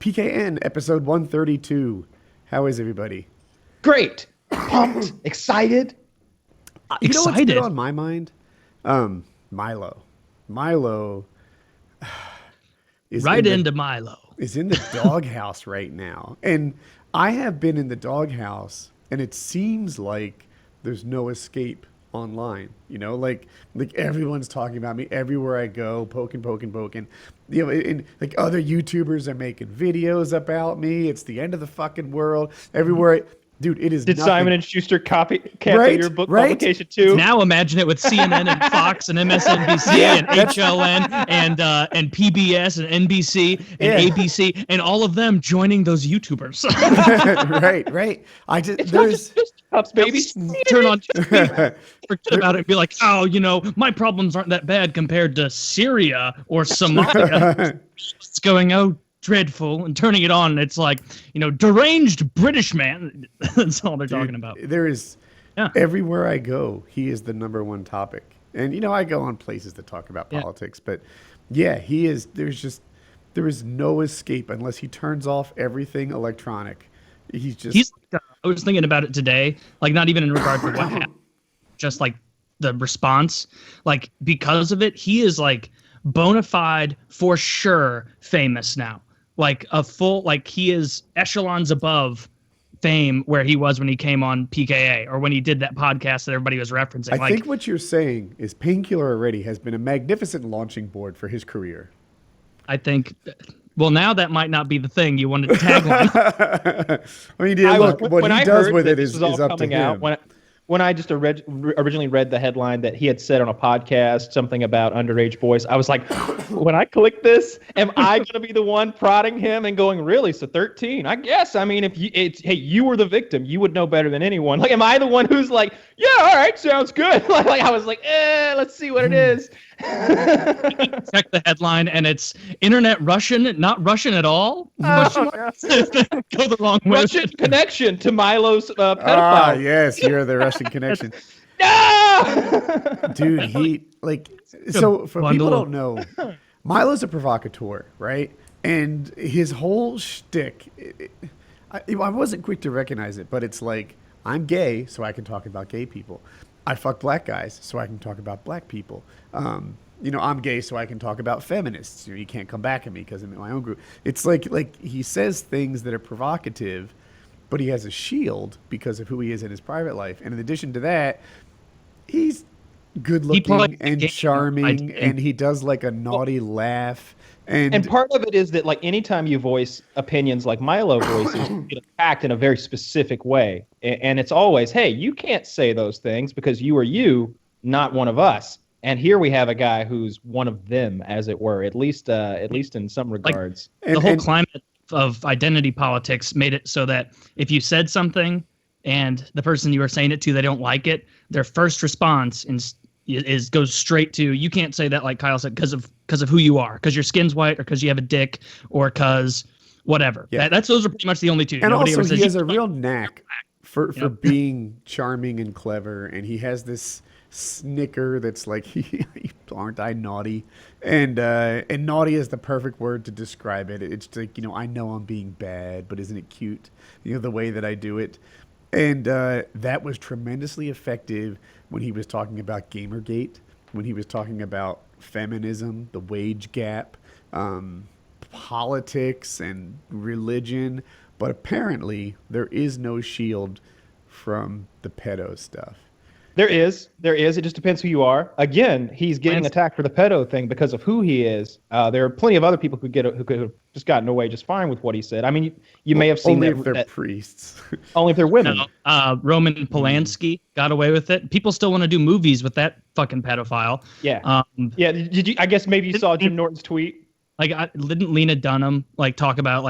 PKN episode 132. How is everybody? Great. Pumped. Excited. You know what's been on my mind? Milo. Milo is into Milo. Is in the doghouse right now. And I have been in the doghouse, and it seems like there's no escape online. You know, like everyone's talking about me everywhere I go, poking. You know, and like other YouTubers are making videos about me. It's the end of the fucking world. Everywhere dude, it is Did nothing. Simon & Schuster copy your book publication too? Now imagine it with CNN and Fox and MSNBC and HLN and PBS and NBC and ABC and all of them joining those YouTubers. right. It's cups, baby. Turn on TV, forget about it and be like, oh, you know, my problems aren't that bad compared to Syria or Somalia. It's going, oh, dreadful, and turning it on, and it's like, you know, deranged British man. That's all they're talking about. There is, everywhere I go, he is the number one topic. And, you know, I go on places that talk about politics, but he is, there is no escape unless he turns off everything electronic. He's I was thinking about it today, like not even in regard to what happened, just like the response, like because of it, he is like bona fide for sure famous now. Like a full, like he is echelons above fame where he was when he came on PKA or when he did that podcast that everybody was referencing. I think what you're saying is Painkiller already has been a magnificent launching board for his career. I think, well, now that might not be the thing you wanted to tagline. I mean, look, what he does with it is up to him. When I just originally read the headline that he had said on a podcast something about underage boys, I was like, when I click this, am I going to be the one prodding him and going, really? So 13? I guess. I mean, if you were the victim, you would know better than anyone. Like, am I the one who's like, yeah, all right, sounds good. like I was like, let's see what it is. Check the headline, and it's internet Russian, not Russian at all. Go the wrong way. Russian connection to Milo's pedophile. Ah, yes, you're the Russian connection. No, dude, so for people who don't know, Milo's a provocateur, right? And his whole shtick, I wasn't quick to recognize it, but it's like, I'm gay, so I can talk about gay people. I fuck black guys, so I can talk about black people. You know, I'm gay, so I can talk about feminists. You know, you can't come back at me because I'm in my own group. It's like he says things that are provocative, but he has a shield because of who he is in his private life. And in addition to that, he's good-looking and charming, and he does like a naughty laugh. And part of it is that, like, anytime you voice opinions like Milo voices, you get attacked in a very specific way. And it's always, hey, you can't say those things because you are you, not one of us. And here we have a guy who's one of them, as it were, at least in some regards. Like, the whole climate of identity politics made it so that if you said something and the person you were saying it to, they don't like it, their first response goes straight to, you can't say that, like Kyle said, because of who you are, because your skin's white, or because you have a dick, or because whatever. Yeah. Those are pretty much the only two. And Nobody also, he has a real knack for being charming and clever, and he has this snicker that's like, aren't I naughty? And naughty is the perfect word to describe it. It's like, you know, I know I'm being bad, but isn't it cute? You know, the way that I do it. And that was tremendously effective when he was talking about Gamergate, when he was talking about feminism, the wage gap, politics and religion. But apparently there is no shield from the pedo stuff. There is. It just depends who you are. Again, he's getting attacked for the pedo thing because of who he is. There are plenty of other people who could have just gotten away just fine with what he said. I mean, you may have seen only if they're priests. Only if they're women. No, Roman Polanski got away with it. People still want to do movies with that fucking pedophile. Yeah. Did you? I guess maybe you saw Jim Norton's tweet. Like, didn't Lena Dunham talk about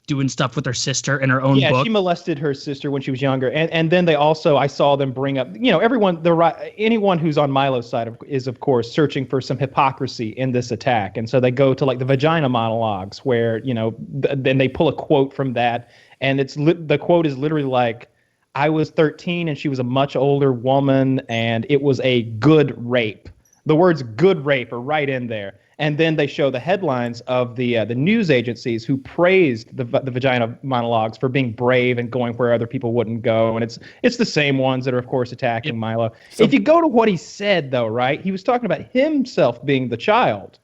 doing stuff with her sister in her own book? Yeah, she molested her sister when she was younger, and then I saw them bring up, you know, anyone who's on Milo's side is of course searching for some hypocrisy in this attack, and so they go to the vagina monologues where, you know, then they pull a quote from that, and the quote is literally like, I was 13 and she was a much older woman, and it was a good rape. The words "good rape" are right in there. And then they show the headlines of the news agencies who praised the vagina monologues for being brave and going where other people wouldn't go. And it's the same ones that are, of course, attacking Milo. So, if you go to what he said, though, right, he was talking about himself being the child.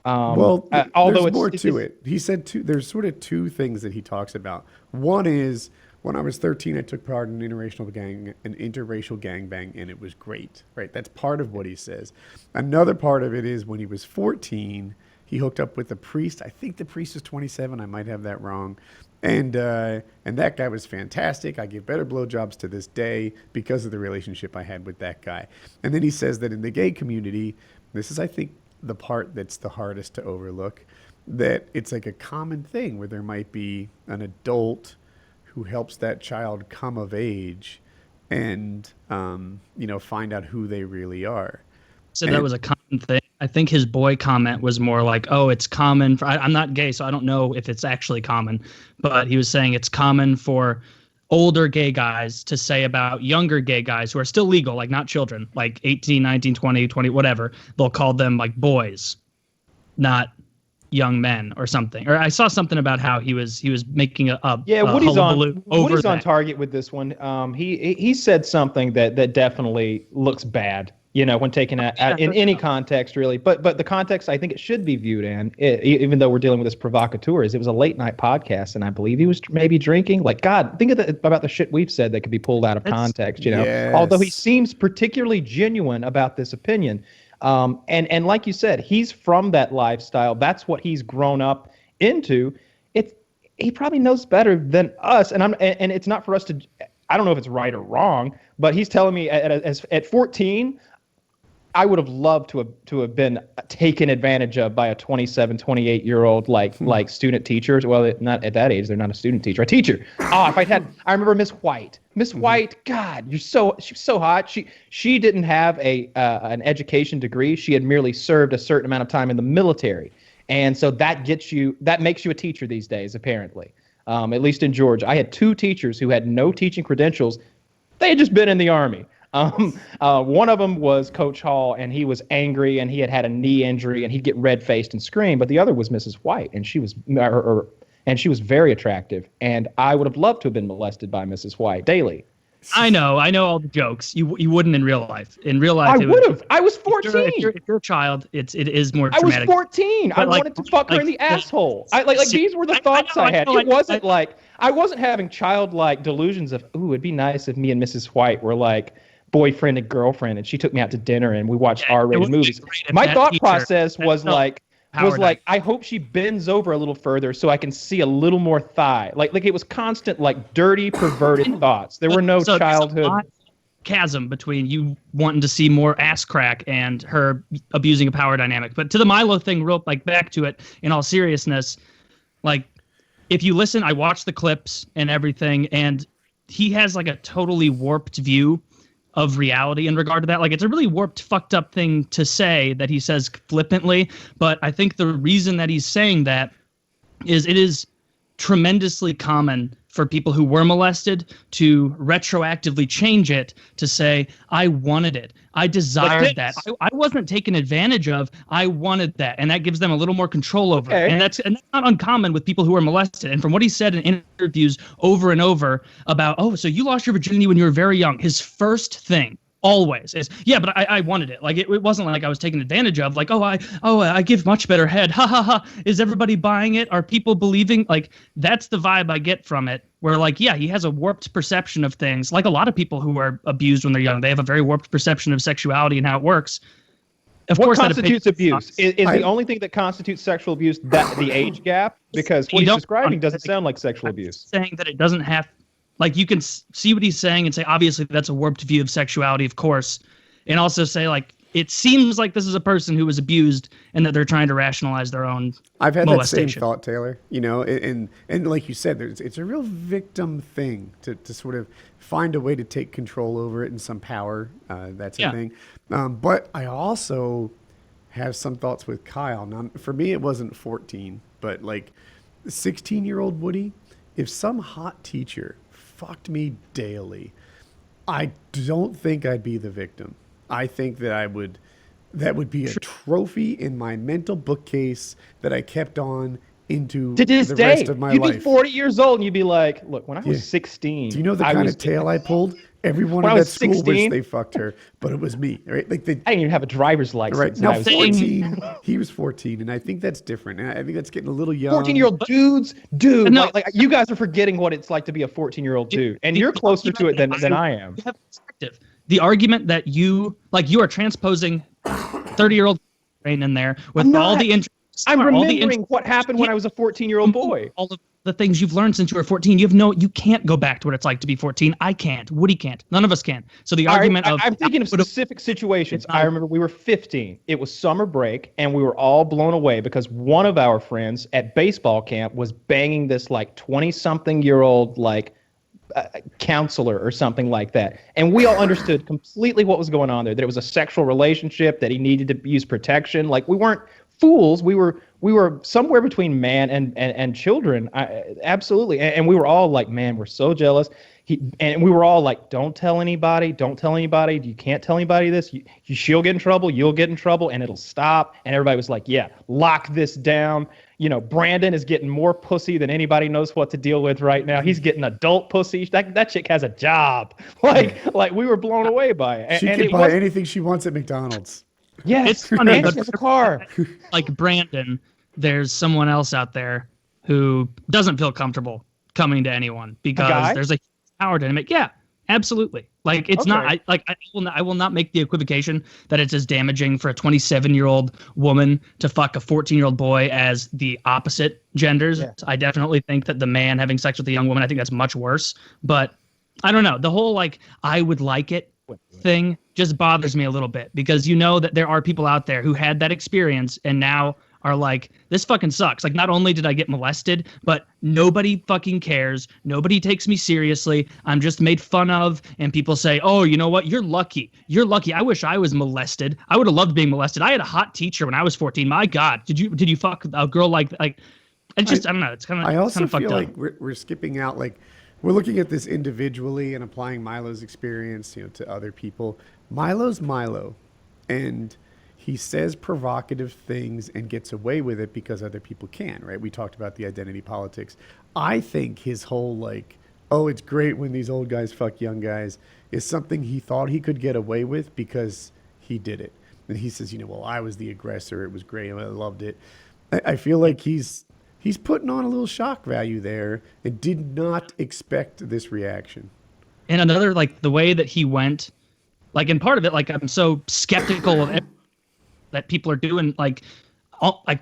Although there's more to it. He said there's sort of two things that he talks about. One is, when I was 13, I took part in an interracial gangbang, and it was great. Right, that's part of what he says. Another part of it is when he was 14, he hooked up with a priest. I think the priest was 27. I might have that wrong. And that guy was fantastic. I give better blowjobs to this day because of the relationship I had with that guy. And then he says that in the gay community, this is, I think, the part that's the hardest to overlook, that it's like a common thing where there might be an adult who helps that child come of age and, find out who they really are. So that was a common thing. I think his boy comment was more like, oh, it's common for, I'm not gay, so I don't know if it's actually common, but he was saying it's common for older gay guys to say about younger gay guys who are still legal, like not children, like 18, 19, 20, whatever. They'll call them like boys, not young men or something. Or I saw something about how he was making a Woody's on target with this one. He said something that definitely looks bad, when taken in any context, really. But the context I think it should be viewed in, even though we're dealing with this provocateur, is it was a late night podcast, and I believe he was maybe drinking. Like, God, think about the shit we've said that could be pulled out of context, Yes. Although he seems particularly genuine about this opinion. And like you said, he's from that lifestyle. That's what he's grown up into. He probably knows better than us. And it's not for us to, I don't know if it's right or wrong, but he's telling me at 14, I would have loved to have been taken advantage of by a 27, 28-year-old like student teachers. Well, not at that age, they're not a student teacher, a teacher. I remember Miss White. Miss White, God, she was so hot. She didn't have an education degree. She had merely served a certain amount of time in the military. And so that makes you a teacher these days, apparently. At least in Georgia. I had two teachers who had no teaching credentials. They had just been in the Army. One of them was Coach Hall, and he was angry, and he had a knee injury, and he'd get red-faced and scream. But the other was Mrs. White, and she was very attractive. And I would have loved to have been molested by Mrs. White daily. I know all the jokes. You wouldn't in real life. In real life, I would have. I was 14. If you're a child, it is more traumatic. I was 14. I wanted to fuck her in the asshole. These were the thoughts I had. It wasn't like I wasn't having childlike delusions of, ooh, it'd be nice if me and Mrs. White were like boyfriend and girlfriend, and she took me out to dinner and we watched R-rated movies. My thought process was like, I hope she bends over a little further so I can see a little more thigh. Like it was constant, like dirty, perverted thoughts. There were no childhood chasm between you wanting to see more ass crack and her abusing a power dynamic. But to the Milo thing, back to it in all seriousness, like if you listen, I watched the clips and everything, and he has like a totally warped view of reality in regard to that. Like, it's a really warped, fucked up thing to say that he says flippantly, but I think the reason that he's saying that is it is tremendously common for people who were molested to retroactively change it to say, I wanted it. I desired that. I wasn't taken advantage of. I wanted that. And that gives them a little more control over it. And that's not uncommon with people who are molested. And from what he said in interviews over and over about, oh, so you lost your virginity when you were very young. His first thing always is, yeah, but I wanted it. Like, it wasn't like I was taken advantage of. Like, I give much better head. Ha ha ha. Is everybody buying it? Are people believing? Like, that's the vibe I get from it. Where, like, yeah, he has a warped perception of things. Like a lot of people who are abused when they're young, they have a very warped perception of sexuality and how it works. Of course, what constitutes abuse? Is the only thing that constitutes sexual abuse that the age gap? Because what he's describing doesn't sound like sexual abuse. Saying that it doesn't have. Like, you can see what he's saying and say, obviously, that's a warped view of sexuality, of course. And also say, like, it seems like this is a person who was abused and that they're trying to rationalize their own I've had molestation. that same thought, Taylor. And like you said, it's a real victim thing to sort of find a way to take control over it and some power. That's a thing. But I also have some thoughts with Kyle. Now, for me, it wasn't 14, but like 16-year-old Woody, if some hot teacher fucked me daily, I don't think I'd be the victim. I think that that would be a trophy in my mental bookcase that I kept on into to this the day, rest of my you'd life. be 40 years old and you'd be like, look, when I was Yeah. 16, Do you know the I kind was of tail I pulled? Everyone When in I that was school 16? wished they fucked her, but it was me. Right? Like they, I didn't even have a driver's license. right and now, I was 14. He was 14, and I think that's different. And I think that's getting a little young. 14-year-old dude. No. Like you guys are forgetting what it's like to be a 14-year-old dude, and you're closer to it than I am. You have perspective. The argument that you are transposing 30-year-old brain in there with all the I'm remembering what happened when I was a 14-year-old boy. All of the things you've learned since you were 14. You can't go back to what it's like to be 14. I can't. Woody can't. None of us can. So the argument I'm thinking of specific situations. I remember we were 15. It was summer break, and we were all blown away because one of our friends at baseball camp was banging this like 20-something-year-old like counselor or something like that. And we all understood completely what was going on there, that it was a sexual relationship, that he needed to use protection. Like, we weren't fools. We were somewhere between man and children. Absolutely. And we were all like, man, we're so jealous. And we were all like, don't tell anybody. Don't tell anybody. You can't tell anybody this. She'll get in trouble. You'll get in trouble, and it'll stop. And everybody was like, yeah, lock this down. You know, Brandon is getting more pussy than anybody knows what to deal with right now. He's getting adult pussy. That chick has a job. Like we were blown away by it. She can buy anything she wants at McDonald's. Yes, it's funny, and she has a car. Like Brandon, there's someone else out there who doesn't feel comfortable coming to anyone because there's a power dynamic. Yeah, absolutely. Like it's not. I will not make the equivocation that it's as damaging for a 27-year-old woman to fuck a 14-year-old boy as the opposite genders. Yeah. I definitely think that the man having sex with a young woman, I think that's much worse. But I don't know. The whole like I would like it thing just bothers me a little bit because you know that there are people out there who had that experience and now are like, this fucking sucks. Like, not only did I get molested, but nobody fucking cares. Nobody takes me seriously. I'm just made fun of. And people say, oh, you know what? You're lucky. You're lucky. I wish I was molested. I would have loved being molested. I had a hot teacher when I was 14. My God, did you fuck a girl like it's just, I don't know. It's kind of, I also feel like we're skipping out, like, we're looking at this individually and applying Milo's experience, to other people. Milo's Milo, and he says provocative things and gets away with it because other people can, right? We talked about the identity politics. I think his whole like, oh, it's great when these old guys fuck young guys is something he thought he could get away with because he did it. And he says, well, I was the aggressor. It was great. I loved it. I feel like he's putting on a little shock value there and did not expect this reaction. And another, like, the way that he went, like, and part of it, like, I'm so skeptical of that people are doing, like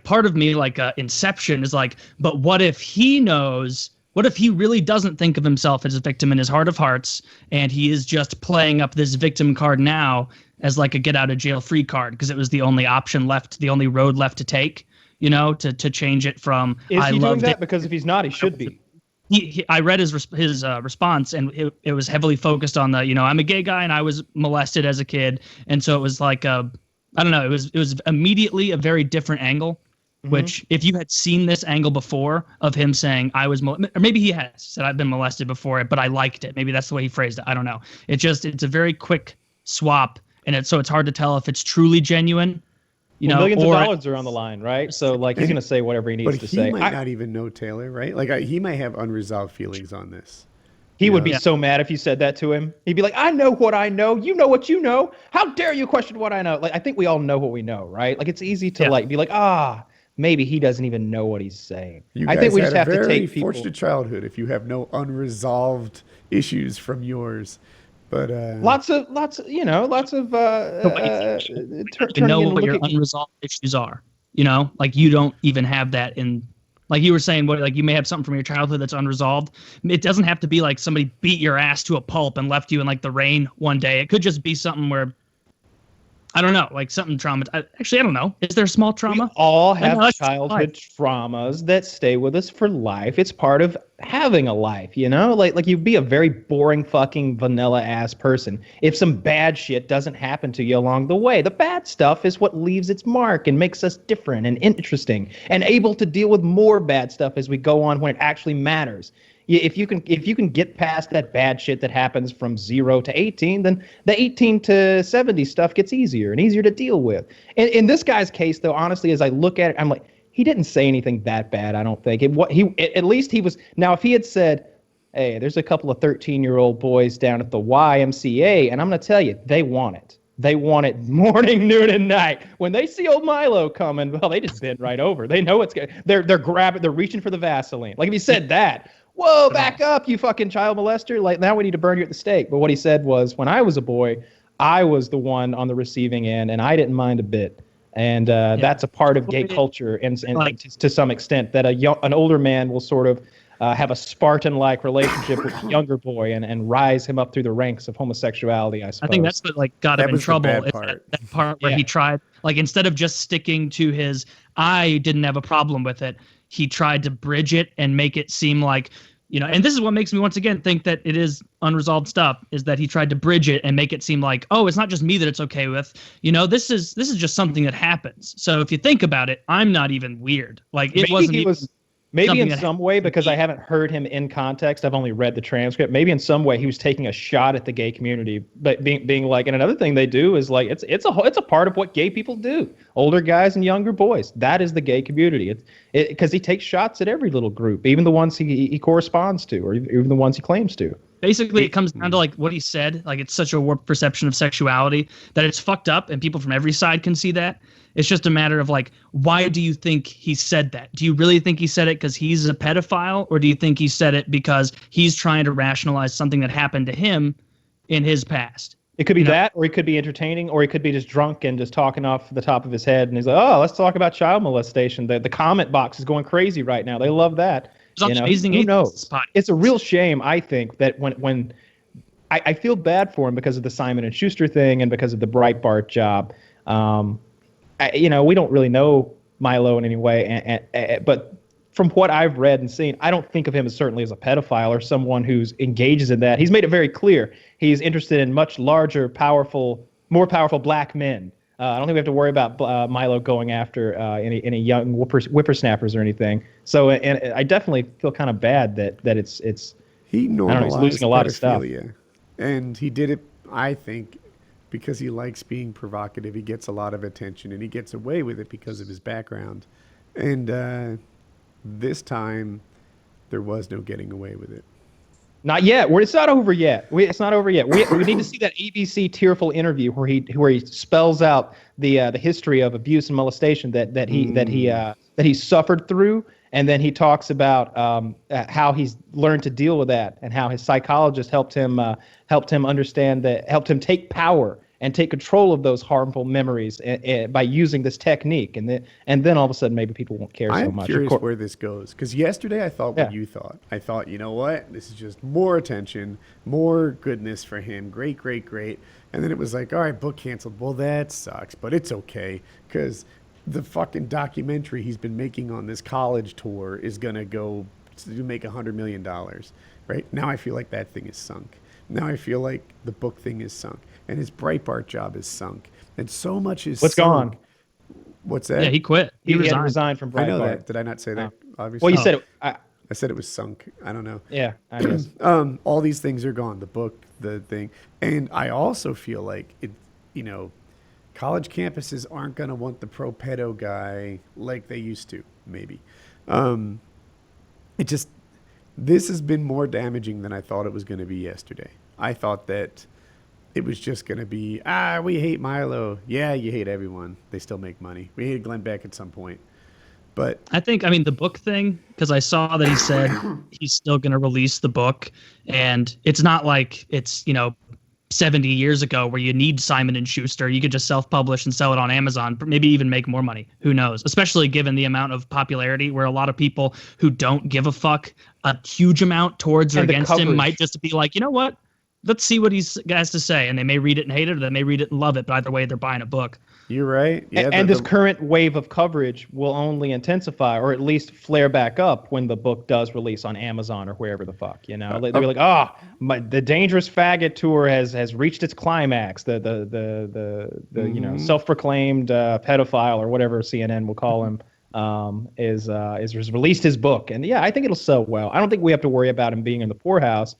part of me, like, Inception is like, but what if he knows, what if he really doesn't think of himself as a victim in his heart of hearts, and he is just playing up this victim card now as like a get out of jail free card because it was the only option left, the only road left to take, to change it from. Is he doing that? Because if he's not, he should be. I read his response, and it was heavily focused on the, I'm a gay guy and I was molested as a kid, and so it was like I don't know, it was immediately a very different angle. Mm-hmm. Which, if you had seen this angle before of him saying I was, or maybe he has said I've been molested before, but I liked it. Maybe that's the way he phrased it. I don't know. It's a very quick swap, and so it's hard to tell if it's truly genuine. Millions of dollars are on the line, right? So like he's gonna say whatever he needs to say. But he might not even know Taylor, right? Like he might have unresolved feelings on this. He would be so mad if you said that to him. He'd be like, I know what I know. You know what you know. How dare you question what I know? Like, I think we all know what we know, right? Like, it's easy to be like, maybe he doesn't even know what he's saying. I think we just have to take people. Fortunate childhood if you have no unresolved issues from yours. But lots of to know what your unresolved issues are. Like you don't even have that in. Like you were saying, like you may have something from your childhood that's unresolved. It doesn't have to be like somebody beat your ass to a pulp and left you in like the rain one day. It could just be something where, I don't know, like something trauma. Actually, I don't know. Is there a small trauma? We all have childhood traumas that stay with us for life. It's part of having a life, you know? Like you'd be a very boring fucking vanilla ass person if some bad shit doesn't happen to you along the way. The bad stuff is what leaves its mark and makes us different and interesting and able to deal with more bad stuff as we go on when it actually matters. If you can get past that bad shit that happens from 0 to 18, then the 18 to 70 stuff gets easier and easier to deal with. In this guy's case, though, honestly, as I look at it, I'm like, he didn't say anything that bad, I don't think. At least he was. Now, if he had said, hey, there's a couple of 13-year-old boys down at the YMCA, and I'm going to tell you, they want it. They want it morning, noon, and night. When they see old Milo coming, well, they just bend right over. They know it's good. They're grabbing, they're reaching for the Vaseline. Like if he said that, whoa, back up, you fucking child molester. Like now we need to burn you at the stake. But what he said was, when I was a boy, I was the one on the receiving end, and I didn't mind a bit. And that's a part of gay culture, and like, to some extent, that an older man will sort of have a Spartan-like relationship with a younger boy and rise him up through the ranks of homosexuality, I suppose. I think that's what like got him in trouble. That part where he tried, like instead of just sticking to his, I didn't have a problem with it, he tried to bridge it and make it seem like, you know, and this is what makes me once again think that it is unresolved stuff, is that he tried to bridge it and make it seem like, oh, it's not just me that it's okay with. You know, this is just something that happens. So if you think about it, I'm not even weird. Like it wasn't even maybe in some way, because I haven't heard him in context. I've only read the transcript. Maybe in some way he was taking a shot at the gay community, but being like, and another thing they do is like, it's a part of what gay people do. Older guys and younger boys. That is the gay community. Because he takes shots at every little group, even the ones he corresponds to, or even the ones he claims to. Basically, it comes down to like what he said. Like it's such a warped perception of sexuality that it's fucked up, and people from every side can see that. It's just a matter of like, why do you think he said that? Do you really think he said it because he's a pedophile, or do you think he said it because he's trying to rationalize something that happened to him in his past? It could be that, or he could be entertaining, or he could be just drunk and just talking off the top of his head. And he's like, oh, let's talk about child molestation. The comment box is going crazy right now. They love that. You know, who knows? It's a real shame, I think, that when I feel bad for him because of the Simon & Schuster thing and because of the Breitbart job. We don't really know Milo in any way, but from what I've read and seen, I don't think of him certainly as a pedophile or someone who's engages in that. He's made it very clear he's interested in much larger, more powerful black men. I don't think we have to worry about Milo going after any young whippersnappers or anything. So, and I definitely feel kind of bad that it's he normalized he's losing a lot of stuff. And he did it, I think, because he likes being provocative. He gets a lot of attention, and he gets away with it because of his background. And this time, there was no getting away with it. Not yet. It's not over yet. It's not over yet. We need to see that ABC tearful interview where he spells out the history of abuse and molestation that he suffered through, and then he talks about how he's learned to deal with that, and how his psychologist helped him understand that, helped him take power and take control of those harmful memories by using this technique, and then all of a sudden maybe people won't care so much. I'm curious where this goes, because yesterday I thought what you thought. I thought, you know what, this is just more attention, more goodness for him, great, and then it was like, all right, book canceled. Well, that sucks, but it's okay, because the fucking documentary he's been making on this college tour is gonna go to make $100 million, right? Now I feel like that thing is sunk. Now I feel like the book thing is sunk, and his Breitbart job is sunk, and so much is What's sunk. gone? What's that? Yeah, he quit. He resigned from Breitbart. I know that. Did I not say that? Obviously. Well, you said it. I said it was sunk. I don't know. Yeah, I guess. All these things are gone. The book, the thing, and I also feel like it. You know, college campuses aren't going to want the pro pedo guy like they used to. Maybe. This has been more damaging than I thought it was going to be yesterday. I thought that it was just going to be, we hate Milo. Yeah, you hate everyone. They still make money. We hated Glenn Beck at some point. But I think, the book thing, because I saw that he said he's still going to release the book. And it's not like it's, 70 years ago where you need Simon & Schuster. You could just self-publish and sell it on Amazon, maybe even make more money. Who knows? Especially given the amount of popularity where a lot of people who don't give a fuck a huge amount towards or against him might just be like, you know what? Let's see what he's has to say. And they may read it and hate it, or they may read it and love it. But either way, they're buying a book. You're right. Yeah, And this current wave of coverage will only intensify, or at least flare back up when the book does release on Amazon or wherever the fuck. They'll be like, the Dangerous Faggot tour has reached its climax. The self-proclaimed pedophile or whatever CNN will call him is released his book, and I think it'll sell well. I don't think we have to worry about him being in the poorhouse.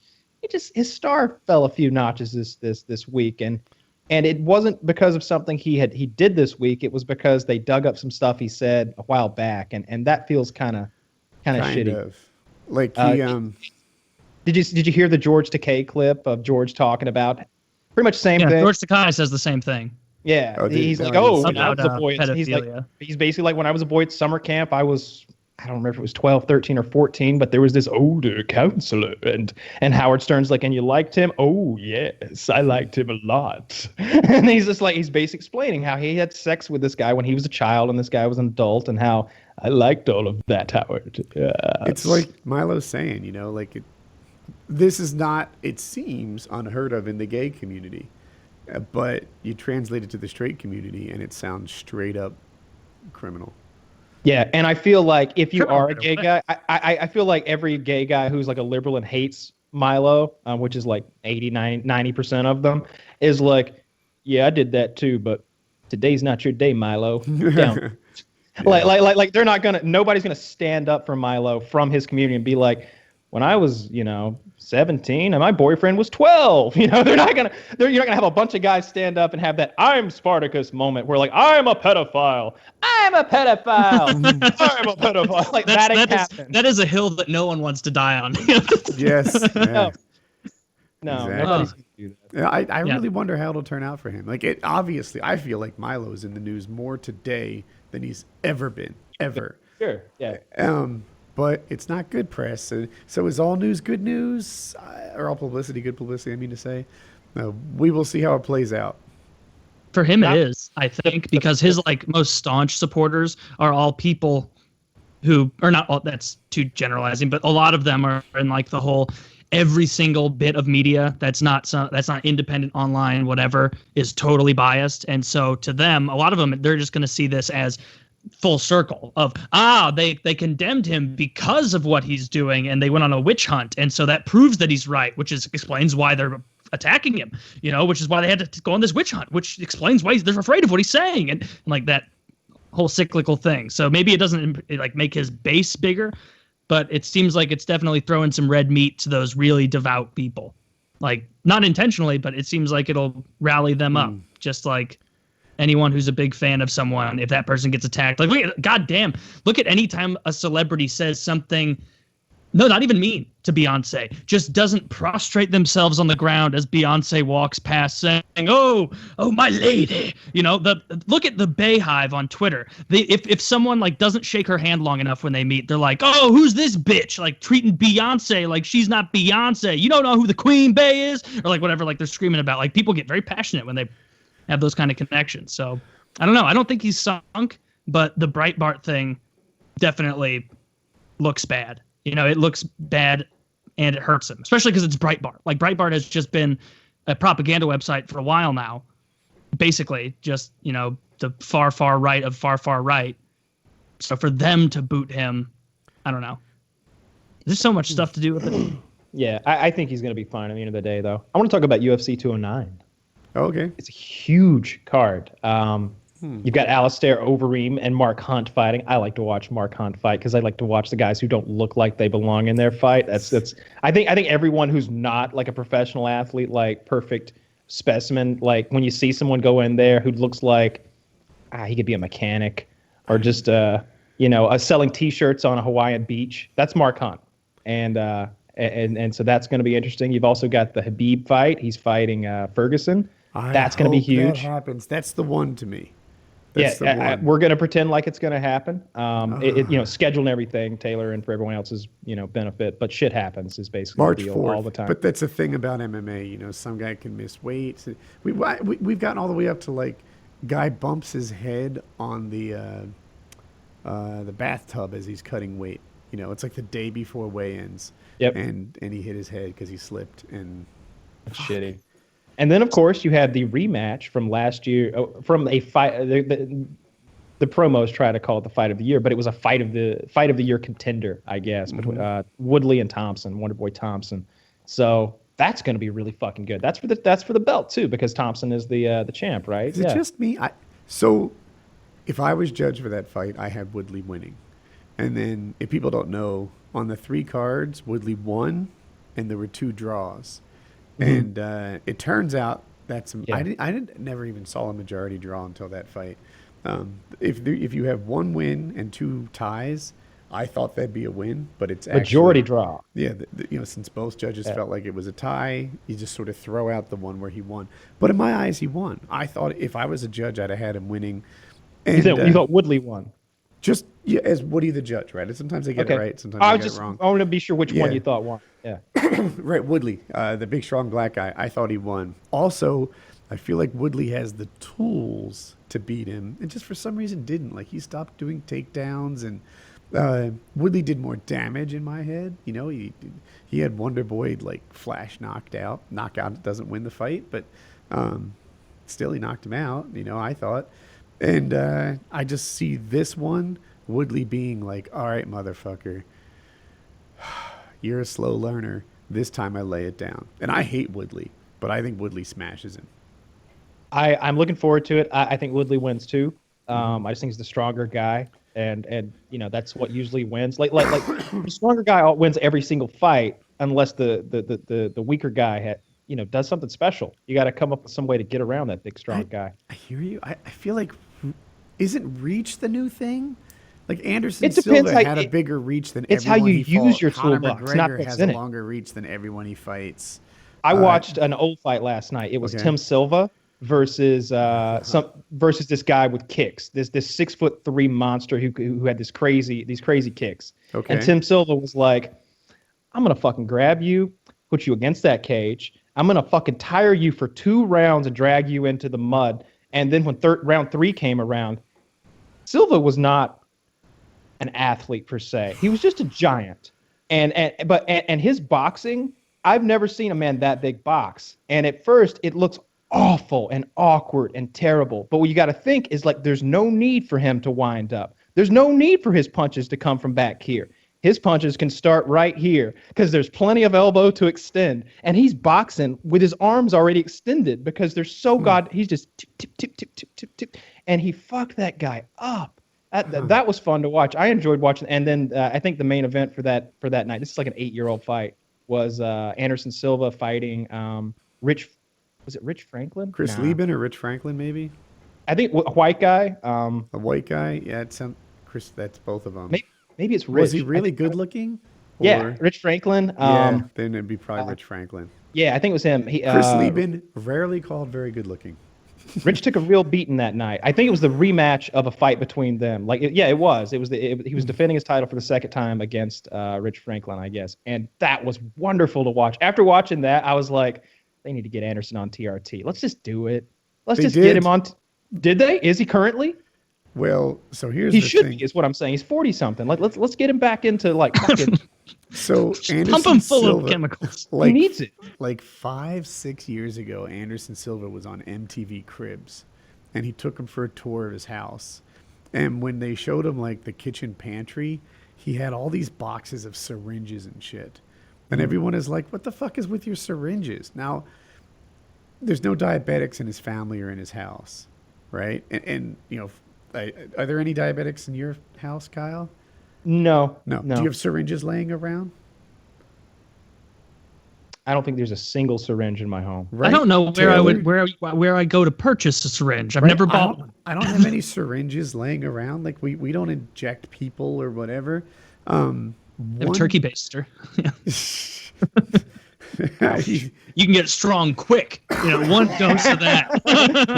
His star fell a few notches this week, and it wasn't because of something he did this week. It was because they dug up some stuff he said a while back, and that feels kind of shitty. Like he Did you hear the George Takei clip of George talking about pretty much the same thing? George Takei says the same thing. Yeah, he's like, when I was a boy, he's basically like, when I was a boy at summer camp, I don't remember if it was 12, 13, or 14, but there was this older counselor, and Howard Stern's like, and you liked him? Oh, yes, I liked him a lot. And he's just like, he's basically explaining how he had sex with this guy when he was a child and this guy was an adult, and how I liked all of that, Howard. Yes. It's like Milo's saying, this is not, it seems unheard of in the gay community, but you translate it to the straight community and it sounds straight up criminal. Yeah, and I feel like if you are a gay guy, I feel like every gay guy who's like a liberal and hates Milo, which is like 90% of them, is like, yeah, I did that too, but today's not your day, Milo. Down. Like they're not nobody's gonna stand up for Milo from his community and be like, when I was, 17 and my boyfriend was 12, you're not gonna have a bunch of guys stand up and have that I'm Spartacus moment where like, I'm a pedophile. I'm a pedophile. Like that is a hill that no one wants to die on. Yes. Yeah. No, exactly. nobody's gonna do that. Yeah, I really wonder how it'll turn out for him. Like, obviously, I feel like Milo's in the news more today than he's ever been, ever. Sure. Yeah. But it's not good press. So is all news good news? Or all publicity good publicity, I mean to say? We will see how it plays out. For him, it is, I think, because his most staunch supporters are all people who are not all, that's too generalizing, but a lot of them are in the whole every single bit of media that's not independent, online, whatever, is totally biased. And so to them, a lot of them, they're just going to see this as full circle of they condemned him because of what he's doing, and they went on a witch hunt, and so that proves that he's right, which explains why they're attacking him, which is why they had to go on this witch hunt, which explains why they're afraid of what he's saying, and like that whole cyclical thing. So maybe it doesn't make his base bigger, but it seems like it's definitely throwing some red meat to those really devout people, not intentionally, but it seems like it'll rally them up, just like anyone who's a big fan of someone, if that person gets attacked, goddamn, look at any time a celebrity says something, no, not even mean to Beyonce, just doesn't prostrate themselves on the ground as Beyonce walks past saying, oh, my lady, look at the Bayhive on Twitter. If someone doesn't shake her hand long enough when they meet, they're like, oh, who's this bitch? Treating Beyonce like she's not Beyonce. You don't know who the Queen Bey is? Or whatever, they're screaming about. People get very passionate when they have those kind of connections. So I don't know. I don't think he's sunk, but the Breitbart thing definitely looks bad. It looks bad and it hurts him, especially because it's Breitbart. Breitbart has just been a propaganda website for a while now. Basically just, the far, far right of far, far right. So for them to boot him, I don't know. There's so much stuff to do with it. Yeah, I think he's going to be fine at the end of the day, though. I want to talk about UFC 209. Okay. It's a huge card. You've got Alistair Overeem and Mark Hunt fighting. I like to watch Mark Hunt fight because I like to watch the guys who don't look like they belong in their fight. That's. I think everyone who's not a professional athlete, perfect specimen, when you see someone go in there who looks like he could be a mechanic or just selling T-shirts on a Hawaiian beach. That's Mark Hunt, and so that's going to be interesting. You've also got the Habib fight. He's fighting Ferguson. That's going to be huge. That happens. That's the one to me. We're going to pretend like it's going to happen. Schedule and everything, Taylor, and for everyone else's benefit. But shit happens is basically March the deal 4th, all the time. But that's the thing about MMA. Some guy can miss weight. We've gotten all the way up to guy bumps his head on the bathtub as he's cutting weight. It's the day before weigh-ins. Yep. And he hit his head because he slipped and. That's shitty. And then, of course, you had the rematch from last year, from a fight. The promos try to call it the fight of the year, but it was a fight of the year contender, I guess, between Woodley and Thompson, Wonder Boy Thompson. So that's going to be really fucking good. That's for the belt too, because Thompson is the champ, right? Is it just me? So if I was judged for that fight, I had Woodley winning. And then, if people don't know, on the 3 cards, Woodley won, and there were 2 draws. And it turns out that's I never even saw a majority draw until that fight. If you have 1 win and 2 ties, I thought that'd be a win, but it's majority draw. Yeah, since both judges felt like it was a tie, you just sort of throw out the one where he won. But in my eyes, he won. I thought if I was a judge, I'd have had him winning. And, you thought Woodley won? Just as Woody the judge, right? Sometimes they get it right, sometimes they get it wrong. I want to be sure which one you thought won. Yeah. Right, Woodley, the big, strong black guy. I thought he won. Also, I feel like Woodley has the tools to beat him, and just for some reason didn't. Like, he stopped doing takedowns, and Woodley did more damage in my head. You know, he had Wonder Boy, like, flash knocked out. Knockout doesn't win the fight, but still he knocked him out, you know, I thought. And I just see this one, Woodley being like, all right, motherfucker, you're a slow learner. This time I lay it down. And I hate Woodley, but I think Woodley smashes him. I'm looking forward to it. I think Woodley wins too. I just think he's the stronger guy, and you know that's what usually wins. Like the stronger guy wins every single fight, unless the weaker guy does something special. You got to come up with some way to get around that big strong guy. I hear you. I feel like isn't reach the new thing? Like Anderson Silva had a bigger reach than it's everyone how you use your toolbox. McGregor has a longer reach than everyone he fights. I watched an old fight last night. It was Tim Silva versus versus this guy with kicks. This 6'3" monster who had these crazy kicks. Okay. And Tim Silva was like, I'm gonna fucking grab you, put you against that cage. I'm gonna fucking tire you for 2 rounds and drag you into the mud. And then when round 3 came around, Silva was not an athlete per se. He was just a giant. And his boxing, I've never seen a man that big box. And at first it looks awful and awkward and terrible. But what you got to think is like there's no need for him to wind up. There's no need for his punches to come from back here. His punches can start right here because there's plenty of elbow to extend. And he's boxing with his arms already extended because they're so he's just tip, tip, tip, tip, tip, tip, tip. And he fucked that guy up. That was fun to watch. I enjoyed watching. And then I think the main event for that night, this is like an 8-year-old fight, was Anderson Silva fighting Rich Franklin? Chris Lieben or Rich Franklin, maybe? I think a white guy. A white guy? Yeah, Chris. That's both of them. Maybe it's Rich. Was he really good looking? Yeah, Rich Franklin. Yeah, then it'd be probably Rich Franklin. Yeah, I think it was him. Chris Lieben, rarely called very good looking. Rich took a real beating that night. I think it was the rematch of a fight between them. It was. He was defending his title for the second time against Rich Franklin, I guess. And that was wonderful to watch. After watching that, I was like, they need to get Anderson on TRT. Let's just do it. Get him on. Did they? Is he currently? Well, so here's the thing. He should be, is what I'm saying. He's 40-something. Let's get him back into fucking. So Anderson pump him full Silva, of chemicals. He needs it. Like 5-6 years ago, Anderson Silva was on MTV Cribs, and he took him for a tour of his house. And when they showed him like the kitchen pantry, he had all these boxes of syringes and shit. And everyone is like, "What the fuck is with your syringes?" Now, there's no diabetics in his family or in his house, right? And are there any diabetics in your house, Kyle? No. Do you have syringes laying around? I don't think there's a single syringe in my home. Right? I don't know where I go to purchase a syringe. I've never bought one. I don't have any syringes laying around. Like we don't inject people or whatever. A turkey baster. You can get strong quick. One dose of that.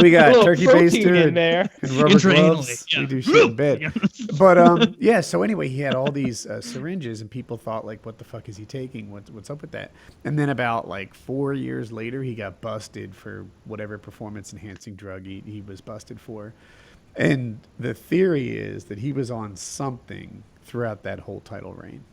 We got turkey baster in there and rubber gloves. Yeah. We do shit in bed. But so anyway, he had all these syringes, and people thought like, "What the fuck is he taking? What's up with that?" And then about like 4 years later, he got busted for whatever performance-enhancing drug he was busted for. And the theory is that he was on something throughout that whole title reign.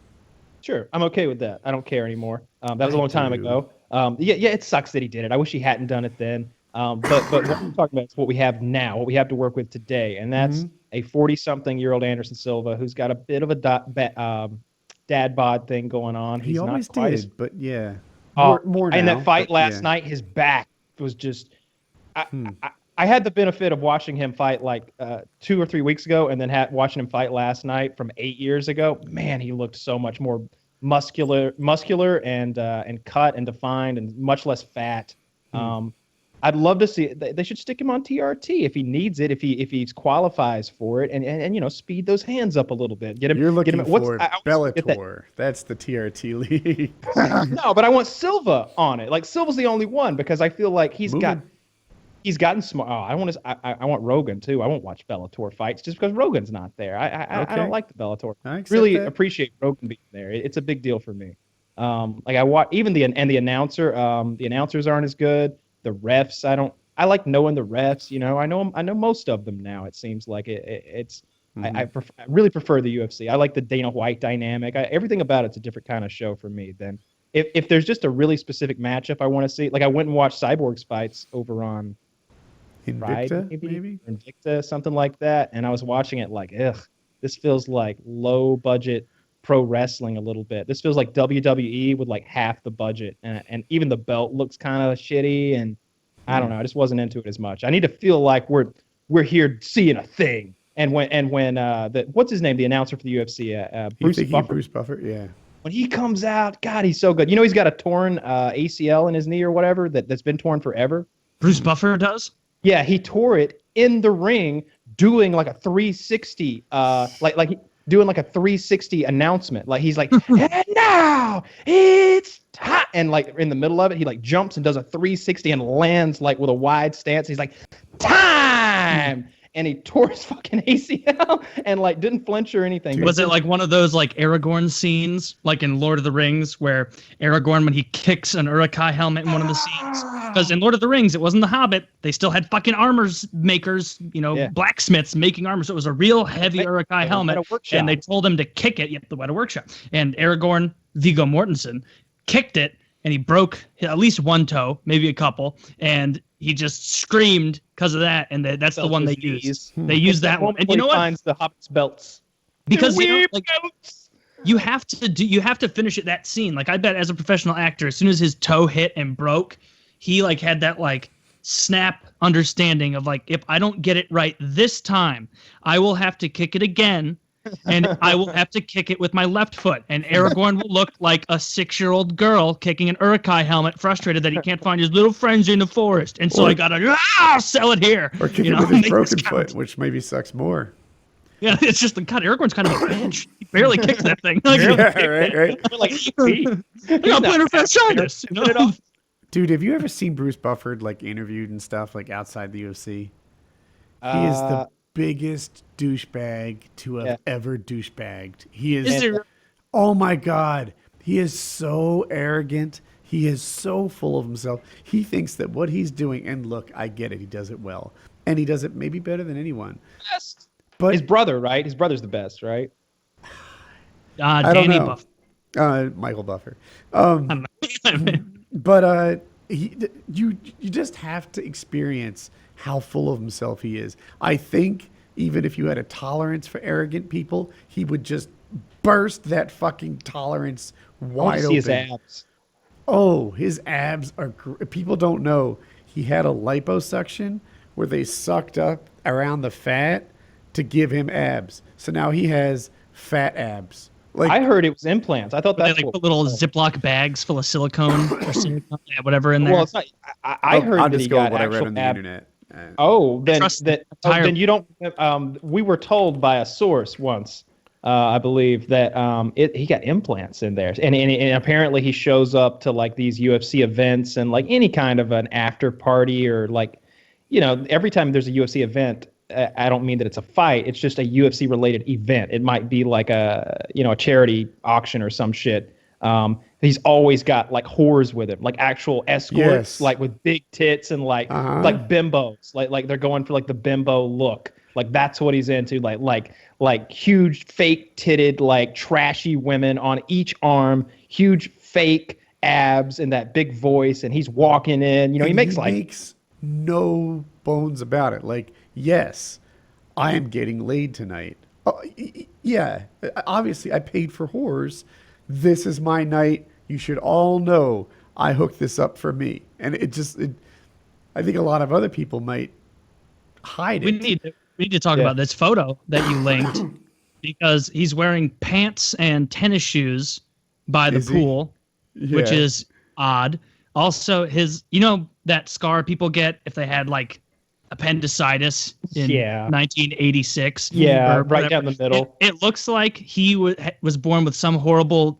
Sure, I'm okay with that. I don't care anymore. That was a long time ago. Yeah, it sucks that he did it. I wish he hadn't done it then. But what I'm talking about is what we have now, what we have to work with today, and that's a 40-something-year-old Anderson Silva who's got a bit of a dad bod thing going on. He He's always not quite did, but yeah, more more now. in that fight last yeah. night, his back was just. I had the benefit of watching him fight like 2 or 3 weeks ago, and then watching him fight last night from 8 years ago. Man, he looked so much more muscular, and cut and defined, and much less fat. I'd love to see. They should stick him on TRT if he needs it, if he qualifies for it, and speed those hands up a little bit. Get him. You're looking get him, for Bellator. That's the TRT league. No, but I want Silva on it. Like Silva's the only one because I feel like he's gotten smart. Oh, I want Rogan too. I won't watch Bellator fights just because Rogan's not there. I don't like the Bellator. Really appreciate Rogan being there. It's a big deal for me. Like I watch even the announcer. The announcers aren't as good. The refs, I like knowing the refs. I know most of them now. It seems like it's. I really prefer the UFC. I like the Dana White dynamic. Everything about it's a different kind of show for me than if there's just a really specific matchup I want to see. Like I went and watched Cyborg's fights over on Invicta, Pride, maybe Invicta, something like that, and I was watching it like, this feels like low budget pro wrestling a little bit. This feels like WWE with like half the budget, and even the belt looks kind of shitty, and I don't know. I just wasn't into it as much. I need to feel like we're here seeing a thing. And when what's his name, the announcer for the UFC, Bruce Buffer. Bruce Buffer, yeah. When he comes out, God, he's so good. He's got a torn ACL in his knee or whatever that's been torn forever. Bruce Buffer does? Yeah, he tore it in the ring doing like a 360, doing like a 360 announcement. Like he's like, and now it's time. And like in the middle of it, he like jumps and does a 360 and lands like with a wide stance. He's like, time. And he tore his fucking ACL and like didn't flinch or anything. Was it like one of those like Aragorn scenes, like in Lord of the Rings, where Aragorn, when he kicks an Uruk-hai helmet in one of the scenes? Because in Lord of the Rings, it wasn't the Hobbit. They still had fucking armor makers, blacksmiths making armor. So it was a real heavy Uruk-hai helmet. And they told him to kick it. Yep, the Weta Workshop. And Aragorn, Viggo Mortensen, kicked it. And he broke at least one toe, maybe a couple, and he just screamed because of that. And that's the one they used. They used that one. And you know what? Finds the Hobbit's belts because you have to finish it that scene. Like I bet as a professional actor, as soon as his toe hit and broke, he like had that like snap understanding of like, if I don't get it right this time, I will have to kick it again. And I will have to kick it with my left foot. And Aragorn will look like a 6-year-old girl kicking an Uruk-hai helmet, frustrated that he can't find his little friends in the forest. And so I got to sell it here. Or kick it with his broken foot, which maybe sucks more. Yeah, it's just God, Aragorn's kind of a bitch. He barely kicks that thing. Like, right. like I'm playing a franchise. Dude, have you ever seen Bruce Buffer like interviewed and stuff like outside the UFC? He is the biggest douchebag to have ever douchebagged. He is. Oh my God, he is so arrogant. He is so full of himself. He thinks that what he's doing, and look, I get it. He does it well, and he does it maybe better than anyone. Best. But his brother, right? His brother's the best, right? Danny Buffer. Michael Buffer. But you just have to experience how full of himself he is. I think even if you had a tolerance for arrogant people, he would just burst that fucking tolerance wide open. His abs. Oh, his abs are. People don't know he had a liposuction where they sucked up around the fat to give him abs. So now he has fat abs. Like, I heard it was implants. I thought that's they put little Ziploc bags full of silicone or silicone, whatever in there. Well, it's not. I heard that he got what I read actual on the internet. Then you don't. We were told by a source once, I believe, that he got implants in there, and apparently he shows up to like these UFC events and like any kind of an after party or like, every time there's a UFC event. I don't mean that it's a fight. It's just a UFC related event. It might be like a charity auction or some shit. He's always got like whores with him, like actual escorts, like with big tits and like bimbos, like they're going for like the bimbo look. Like that's what he's into. Like huge fake titted, like trashy women on each arm, huge fake abs and that big voice, and he's walking in. You know, he makes no bones about it. Like, yes, I am getting laid tonight. Oh, yeah, obviously I paid for whores. This is my night. You should all know I hooked this up for me. And I think a lot of other people might hide it. We need to talk about this photo that you linked because he's wearing pants and tennis shoes by the pool, which is odd. Also, that scar people get if they had like appendicitis in 1986. Yeah, right down the middle. It looks like he was born with some horrible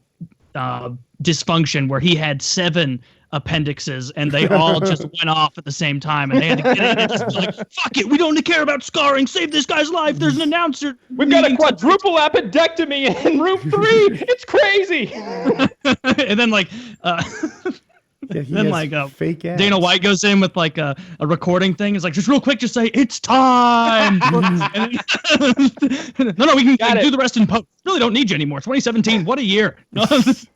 dysfunction where he had 7 appendixes and they all just went off at the same time and they had to get it and just be like, fuck it, we don't care about scarring, save this guy's life, there's an announcer. We've got a quadruple appendectomy in room 3. It's crazy. And then like then like fake ass. Dana White goes in with like a recording thing. It's like, just real quick, just say it's time. No, we can do the rest in post. Really don't need you anymore. 2017, what a year. That's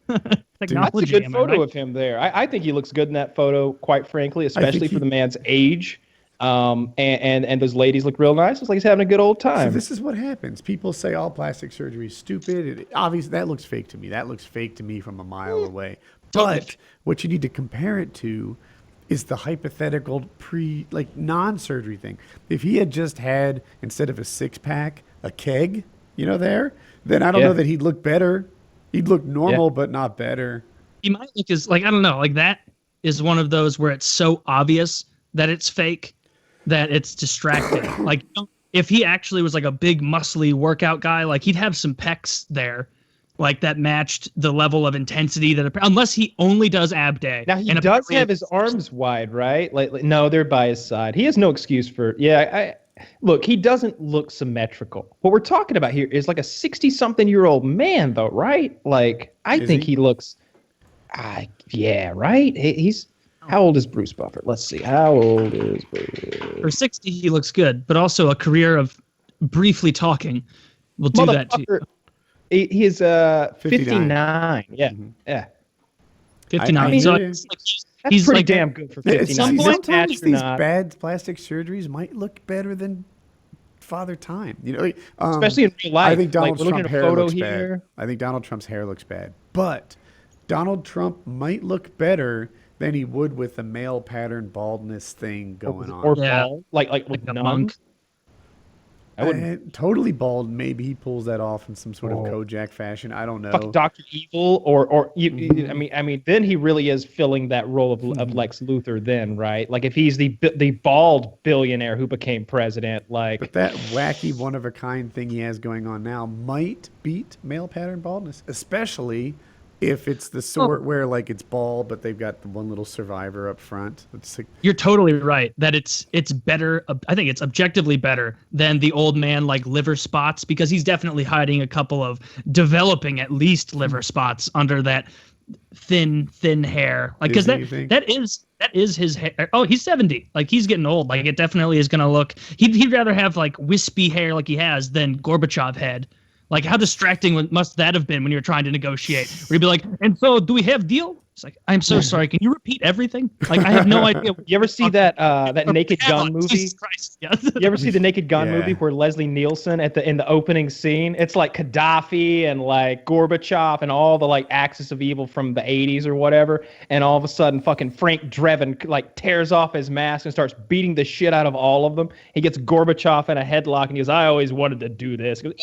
Technology. a good photo of him there. I think he looks good in that photo, quite frankly, especially for the man's age. And those ladies look real nice. It's like he's having a good old time. So this is what happens. People say all plastic surgery is stupid. Obviously, that looks fake to me. That looks fake to me from a mile away. But what you need to compare it to is the hypothetical non-surgery thing. If he had just had, instead of a 6-pack, a keg, then I don't know that he'd look better. He'd look normal, but not better. He might look I don't know, like that is one of those where it's so obvious that it's fake that it's distracting. Like if he actually was like a big muscly workout guy, like he'd have some pecs there. Like that matched the level of intensity unless he only does ab day. Now he does have his arms wide, right? Like no, they're by his side. He has no excuse for. Look, he doesn't look symmetrical. What we're talking about here is like a 60-something-year-old man, though, right? Like I think he looks. Right. He's. How old is Bruce Buffer? Let's see. How old is Bruce? For 60, he looks good, but also a career of briefly talking will do that to you. He is 59. Yeah, Mm-hmm. yeah. 59. He's pretty damn good for 59. Sometimes these bad plastic surgeries might look better than Father Time. Especially in real life. I think Donald Trump's hair looks here. bad. I think Donald Trump's hair looks bad. But Donald Trump might look better than he would with the male pattern baldness thing going on. Or bald, like with a none. monk. Totally bald. Maybe he pulls that off in some sort of Kojak fashion. I don't know. Fuck Dr. Evil, I mean, then he really is filling that role of Lex Luthor. Then, right? Like if he's the bald billionaire who became president, like. But that wacky one of a kind thing he has going on now might beat male pattern baldness, especially if it's the sort where like it's bald, but they've got the one little survivor up front. It's like, you're totally right that it's better. I think it's objectively better than the old man like liver spots because he's definitely hiding a couple of developing at least liver spots under that thin hair. Like because that is his hair. Oh, he's 70. Like he's getting old. Like it definitely is gonna look. He'd rather have like wispy hair like he has than Gorbachev head. Like, how distracting must that have been when you're trying to negotiate? Where you'd be like, and so do we have deal? It's like, I'm so sorry. Can you repeat everything? Like, I have no idea. You ever see that Naked Gun movie? Jesus Christ, yes. You ever see the Naked Gun movie where Leslie Nielsen in the opening scene, it's like Gaddafi and like Gorbachev and all the like axis of evil from the 80s or whatever, and all of a sudden fucking Frank Drebin like tears off his mask and starts beating the shit out of all of them. He gets Gorbachev in a headlock and he goes, I always wanted to do this. He goes,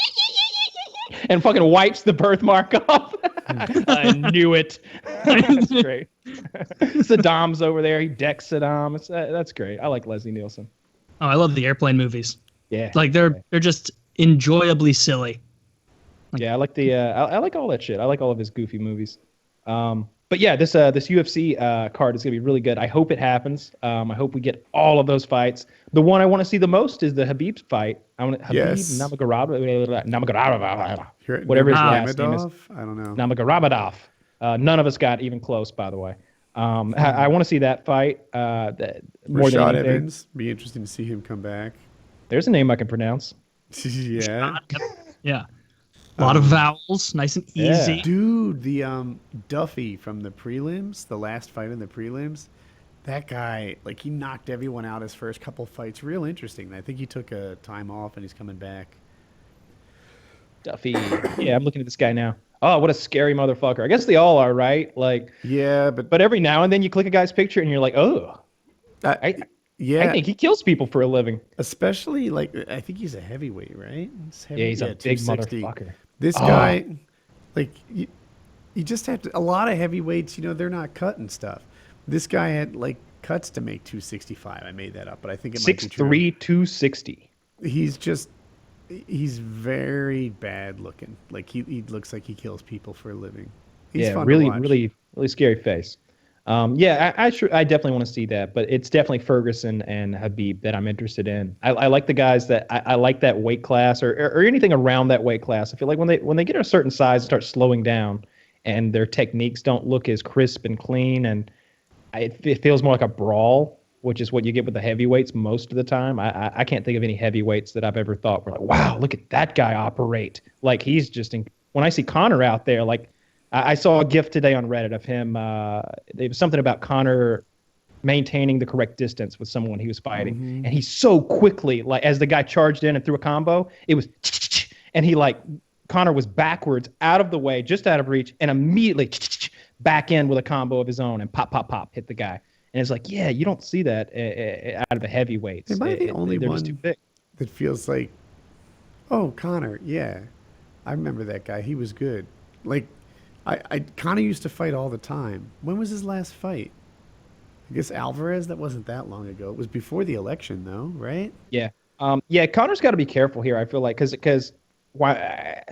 and fucking wipes the birthmark off. I knew it. That's great. Saddam's over there. He decks Saddam. That's great. I like Leslie Nielsen. Oh, I love the airplane movies. Yeah, like they're just enjoyably silly. I like I like all that shit. I like all of his goofy movies. But yeah, this UFC card is gonna be really good. I hope it happens. I hope we get all of those fights. The one I want to see the most is the Habib fight. I want Nurmagomedov, whatever his last name is. I don't know. Nurmagomedov. None of us got even close, by the way. I want to see that fight. More Rashad than anything. Evans. Be interesting to see him come back. There's a name I can pronounce. Yeah. Yeah. A lot of vowels, nice and easy. Yeah. Dude, the Duffy from the prelims, the last fight in the prelims, that guy, like he knocked everyone out his first couple fights. Real interesting. I think he took a time off and he's coming back. Duffy. Yeah, I'm looking at this guy now. Oh, what a scary motherfucker. I guess they all are, right? Like, Yeah, but every now and then you click a guy's picture and you're like, oh, I yeah, think he kills people for a living. especially like I think he's a heavyweight, right? Yeah, he's a big 260. motherfucker. This guy, like you just have to. A lot of heavyweights, they're not cutting stuff. This guy had like cuts to make 265. I made that up, but I think it might be true. 6'3", 260. He's very bad looking. Like he looks like he kills people for a living. He's Yeah, fun to really, watch. really, really scary face. Yeah, I definitely want to see that, but it's definitely Ferguson and Habib that I'm interested in. I like the guys that I like that weight class or anything around that weight class. I feel like when they get a certain size and start slowing down, and their techniques don't look as crisp and clean, and it feels more like a brawl, which is what you get with the heavyweights most of the time. I can't think of any heavyweights that I've ever thought were like, wow, look at that guy operate. Like he's just when I see Conor out there, like. I saw a GIF today on Reddit of him. It was something about Conor maintaining the correct distance with someone he was fighting, and he so quickly, like as the guy charged in and threw a combo, it was, and Conor was backwards, out of the way, just out of reach, and immediately back in with a combo of his own and pop, pop, pop, hit the guy. And it's like, yeah, you don't see that out of the heavyweights. Am I the only they're one just too big. that feels like, oh, Connor, yeah, I remember that guy. He was good. Like, I Connor used to fight all the time. When was his last fight? I guess Alvarez. That wasn't that long ago. It was before the election, though, right? Yeah. Yeah, Connor's got to be careful here, I feel like, because why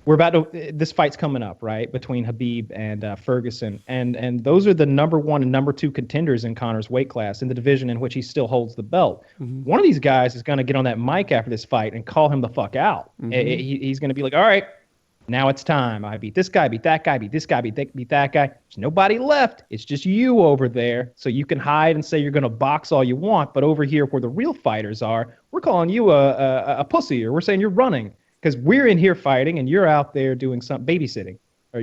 we're about to this fight's coming up, right, between Habib and Ferguson, and those are the number 1 and number 2 contenders in Connor's weight class in the division in which he still holds the belt. One of these guys is going to get on that mic after this fight and call him the fuck out. He's going to be like, all right, now it's time. I beat this guy, beat that guy, beat this guy, beat that guy. There's nobody left. It's just you over there. So you can hide and say you're going to box all you want. But over here where the real fighters are, we're calling you a pussy, or we're saying you're running because we're in here fighting and you're out there doing some babysitting or,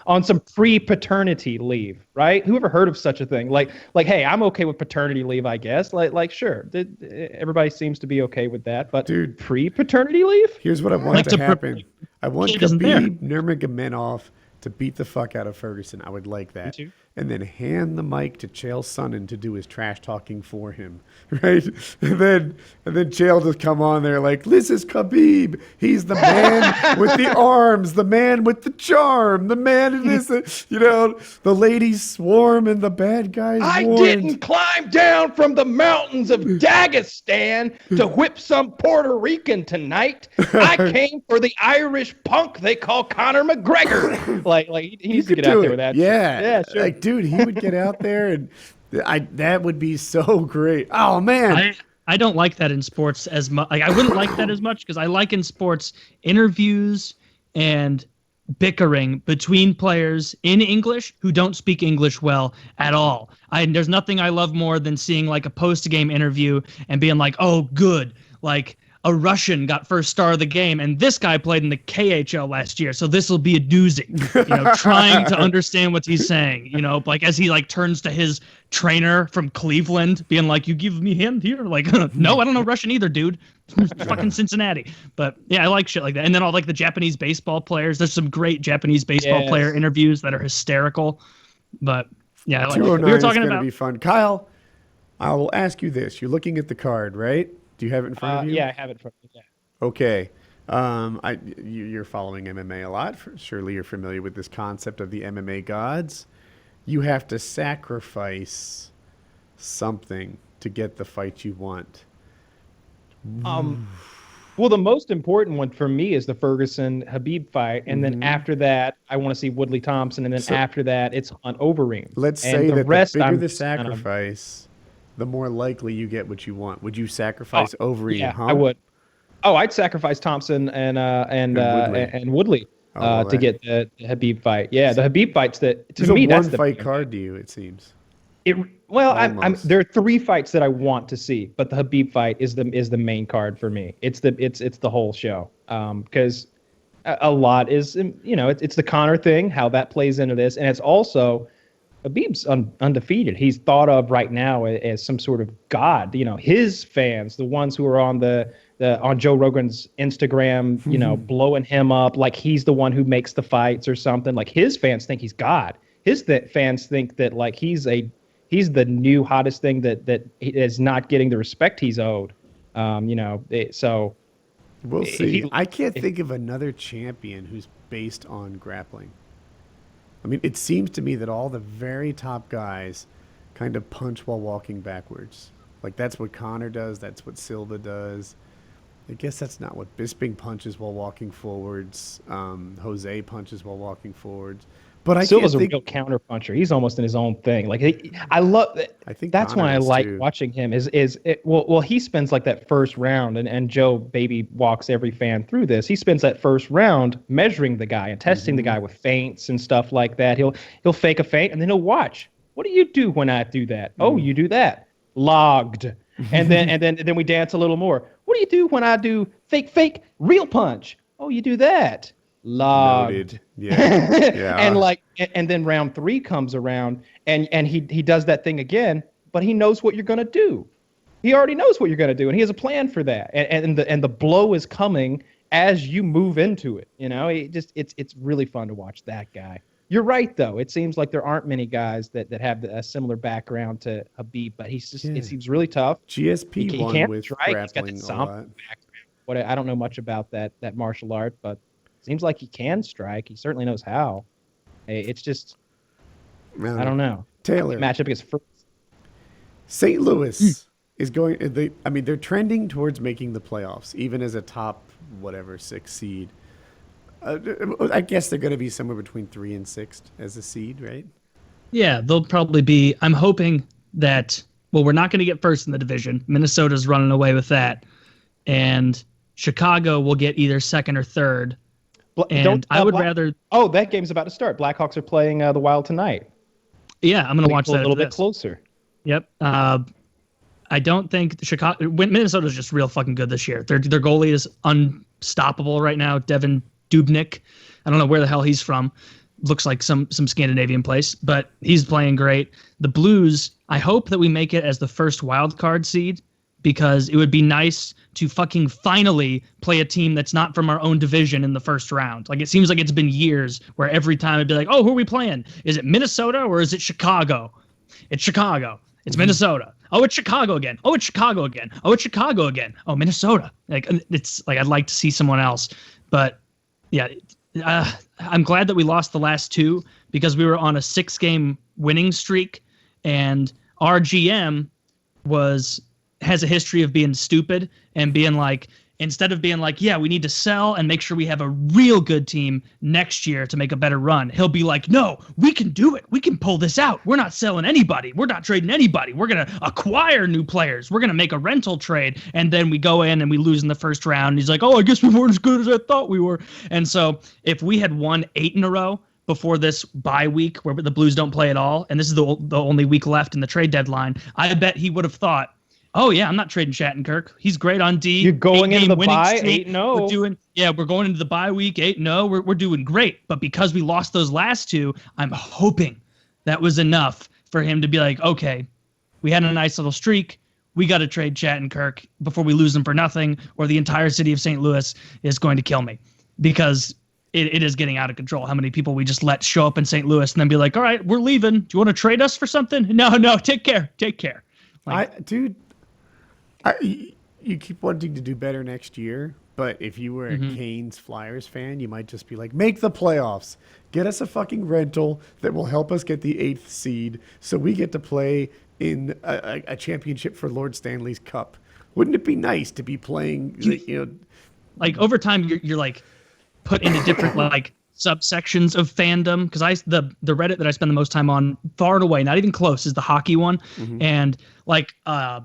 on some pre-paternity leave, right? Who ever heard of such a thing? Like, hey, I'm okay with paternity leave, I guess. Like, sure. Everybody seems to be okay with that. But Dude, pre-paternity leave? Here's what I want to happen. I want Kid isn't there. Khabib Nurmagomedov to beat the fuck out of Ferguson. I would like that. Me too. And then hand the mic to Chael Sonnen to do his trash talking for him, right? And then Chael just come on there like, this is Khabib. He's the man with the arms, the man with the charm, the man who is, the ladies swarm and the bad guys I warned. didn't climb down from the mountains of Dagestan to whip some Puerto Rican tonight. I came for the Irish punk they call Conor McGregor. Like he needs to get out there with that. Yeah, sure. Like, dude, he would get out there, and that would be so great. Oh man, I don't like that in sports as much. Like, I wouldn't like that as much because I like in sports interviews and bickering between players in English who don't speak English well at all. There's nothing I love more than seeing like a post-game interview and being like, oh, good. Like, a Russian got first star of the game, and this guy played in the KHL last year, so this will be a doozy. Trying to understand what he's saying, like as he like turns to his trainer from Cleveland, being like, "You give me him here?" Like, no, I don't know Russian either, dude. Fucking Cincinnati. But yeah, I like shit like that. And then all like the Japanese baseball players. There's some great Japanese baseball player interviews that are hysterical. But yeah, like, we 209 were talking is about. gonna be fun. Kyle, I will ask you this: you're looking at the card, right? Do you have it in front of you? Yeah, I have it in front of me. Yeah. Okay. You're following MMA a lot. Surely you're familiar with this concept of the MMA gods. You have to sacrifice something to get the fight you want. Well, the most important one for me is the Ferguson Habib fight, and then after that, I want to see Woodley Thompson, and then after that, it's on Overeem. Let's and say the that rest, the bigger I'm the just kind of- sacrifice, the more likely you get what you want. Would you sacrifice Overeem? Yeah, huh? I would. Oh, I'd sacrifice Thompson and Woodley to get the Habib fight. Yeah, the Habib fights that to There's me a that's one-fight the card to you, it seems. I'm there are 3 fights that I want to see, but the Habib fight is the main card for me. It's the whole show. Because a lot is, it's the Connor thing, how that plays into this, and it's also Habib's undefeated. He's thought of right now as some sort of god. His fans, the ones who are on on Joe Rogan's Instagram, blowing him up like he's the one who makes the fights or something. Like his fans think he's God. His fans think that like he's the new hottest thing that is not getting the respect he's owed. So we'll see. I can't think of another champion who's based on grappling. I mean, it seems to me that all the very top guys kind of punch while walking backwards. Like that's what Connor does. That's what Silva does. I guess that's not what Bisping punches while walking forwards. Jose punches while walking forwards. But Silva's a real counter puncher. He's almost in his own thing. Like I love that. I think that's why I like watching him. He spends like that first round, and Joe baby walks every fan through this. He spends that first round measuring the guy and testing the guy with feints and stuff like that. He'll fake a feint and then he'll watch. What do you do when I do that? Oh, you do that. Logged. And then we dance a little more. What do you do when I do fake real punch? Oh, you do that. Logged. Noted. Yeah. and then round 3 comes around and he does that thing again, but he knows what you're gonna do. He already knows what you're gonna do, and he has a plan for that. And the blow is coming as you move into it. It's really fun to watch that guy. You're right though. It seems like there aren't many guys that have a similar background to Habib, but it seems really tough. GSP he won with strike. grappling He's got that a lot. background. I don't know much about that martial art, but seems like he can strike. He certainly knows how. It's just, I don't know. Taylor. Matchup against first. St. Louis is going. They're trending towards making the playoffs, even as a top 6 seed. I guess they're going to be somewhere between 3 and 6 as a seed, right? Yeah, they'll probably be. I'm hoping that. Well, we're not going to get first in the division. Minnesota's running away with that, and Chicago will get either second or third. And I would rather. Oh, that game's about to start. Blackhawks are playing the Wild tonight. Yeah, I'm going to watch that a little bit closer. Yep. I don't think Minnesota's just real fucking good this year. Their goalie is unstoppable right now. Devin Dubnyk. I don't know where the hell he's from. Looks like some Scandinavian place, but he's playing great. The Blues, I hope that we make it as the first wild card seed, because it would be nice to fucking finally play a team that's not from our own division in the first round. Like, it seems like it's been years where every time it'd be like, oh, who are we playing? Is it Minnesota or is it Chicago? It's Chicago. It's Minnesota. Oh, it's Chicago again. Oh, it's Chicago again. Oh, it's Chicago again. Oh, Minnesota. Like, it's like I'd like to see someone else. But yeah, I'm glad that we lost the last 2, because we were on a 6-game winning streak, and our GM has a history of being stupid and being like, instead of being like, yeah, we need to sell and make sure we have a real good team next year to make a better run, he'll be like, no, we can do it. We can pull this out. We're not selling anybody. We're not trading anybody. We're going to acquire new players. We're going to make a rental trade. And then we go in and we lose in the first round. And he's like, oh, I guess we weren't as good as I thought we were. And so if we had won 8 in a row before this bye week where the Blues don't play at all, and this is the only week left in the trade deadline, I bet he would have thought, oh, yeah, I'm not trading Shattenkirk. He's great on D. You're going into the bye 8-0. We're going into the bye week 8-0. We're doing great. But because we lost those last 2, I'm hoping that was enough for him to be like, okay, we had a nice little streak. We got to trade Shattenkirk before we lose him for nothing, or the entire city of St. Louis is going to kill me, because it is getting out of control how many people we just let show up in St. Louis and then be like, all right, we're leaving. Do you want to trade us for something? No, take care. Like, you keep wanting to do better next year, but if you were a Canes Flyers fan, you might just be like, make the playoffs. Get us a fucking rental that will help us get the 8th seed so we get to play in a championship for Lord Stanley's Cup. Wouldn't it be nice to be playing, like over time you're like put into different like subsections of fandom, because the Reddit that I spend the most time on, far and away, not even close, is the hockey one. And like a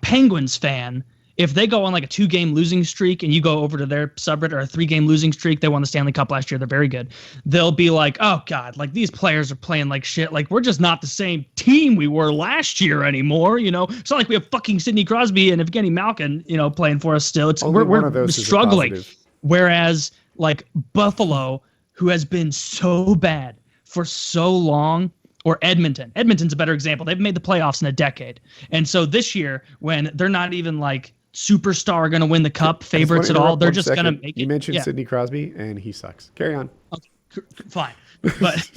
Penguins fan, if they go on like a 2-game losing streak and you go over to their subreddit, or a 3-game losing streak, they won the Stanley Cup last year, they're very good, they'll be like, oh god, like these players are playing like shit, like we're just not the same team we were last year anymore, it's not like we have fucking Sidney Crosby and Evgeny Malkin playing for us still. We're struggling. Whereas like Buffalo, who has been so bad for so long, or Edmonton. Edmonton's a better example. They've made the playoffs in a decade. And so this year, when they're not even like superstar going to win the cup favorites at all, they're just going to make it. You mentioned Sidney Crosby, and he sucks. Carry on. Okay, fine. But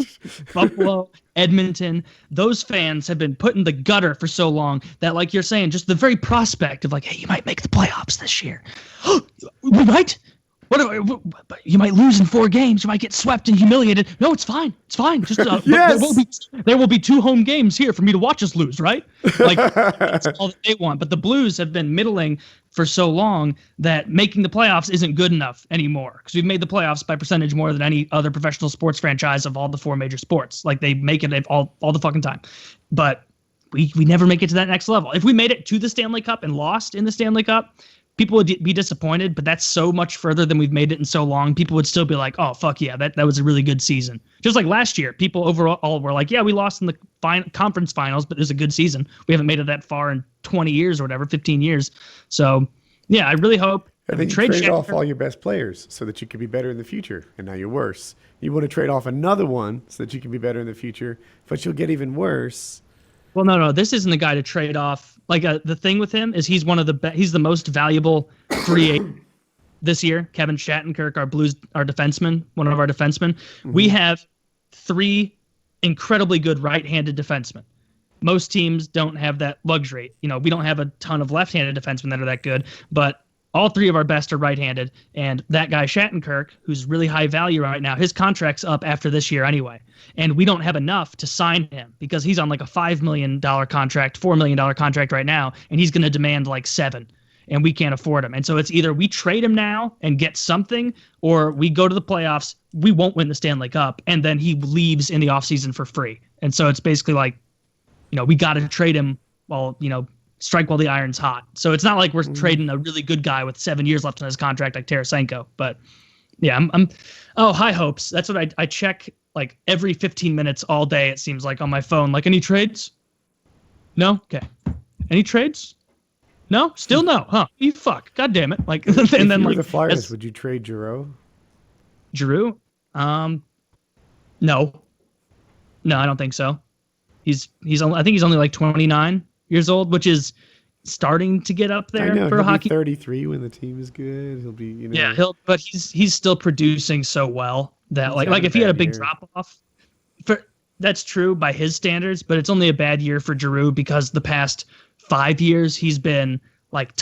Buffalo, Edmonton, those fans have been put in the gutter for so long that, like you're saying, just the very prospect of like, hey, you might make the playoffs this year. We might? You might lose in 4 games. You might get swept and humiliated. No, it's fine. It's fine. Just yes! there will be 2 home games here for me to watch us lose, right? Like that's all that they want. But the Blues have been middling for so long that making the playoffs isn't good enough anymore, because we've made the playoffs by percentage more than any other professional sports franchise of all the 4 major sports. Like they make it all the fucking time. But we never make it to that next level. If we made it to the Stanley Cup and lost in the Stanley Cup, people would be disappointed, but that's so much further than we've made it in so long. People would still be like, oh, fuck yeah, that was a really good season. Just like last year, people overall were like, yeah, we lost in the conference finals, but it was a good season. We haven't made it that far in 20 years or whatever, 15 years. So, yeah, I really hope. I think you traded off all your best players so that you could be better in the future, and now you're worse. You want to trade off another one so that you can be better in the future, but you'll get even worse. Well, no, this isn't the guy to trade off. Like the thing with him is he's the most valuable free agent this year. Kevin Shattenkirk, our defenseman, one of our defensemen. Mm-hmm. We have 3 incredibly good right-handed defensemen. Most teams don't have that luxury. We don't have a ton of left-handed defensemen that are that good, but all 3 of our best are right-handed. And that guy Shattenkirk, who's really high value right now, his contract's up after this year anyway. And we don't have enough to sign him because he's on like a $5 million contract, $4 million contract right now, and he's going to demand like 7, and we can't afford him. And so it's either we trade him now and get something, or we go to the playoffs, we won't win the Stanley Cup, and then he leaves in the offseason for free. And so it's basically like, we got to trade him while, strike while the iron's hot. So it's not like we're trading a really good guy with 7 years left on his contract like Tarasenko. But yeah, I'm high hopes. That's what I check like every 15 minutes all day, it seems like, on my phone. Like, any trades? No? Okay. Any trades? No? Still no. Huh. You fuck. God damn it. Like, and then you were like the Flyers, would you trade Giroux? Giroux? No. No, I don't think so. I think he's only like 29 years old, which is starting to get up there for hockey. 33 when the team is good. He'll be, Yeah, but he's still producing so well that like if he had a big drop off, that's true by his standards, but it's only a bad year for Giroux because the past 5 years he's been like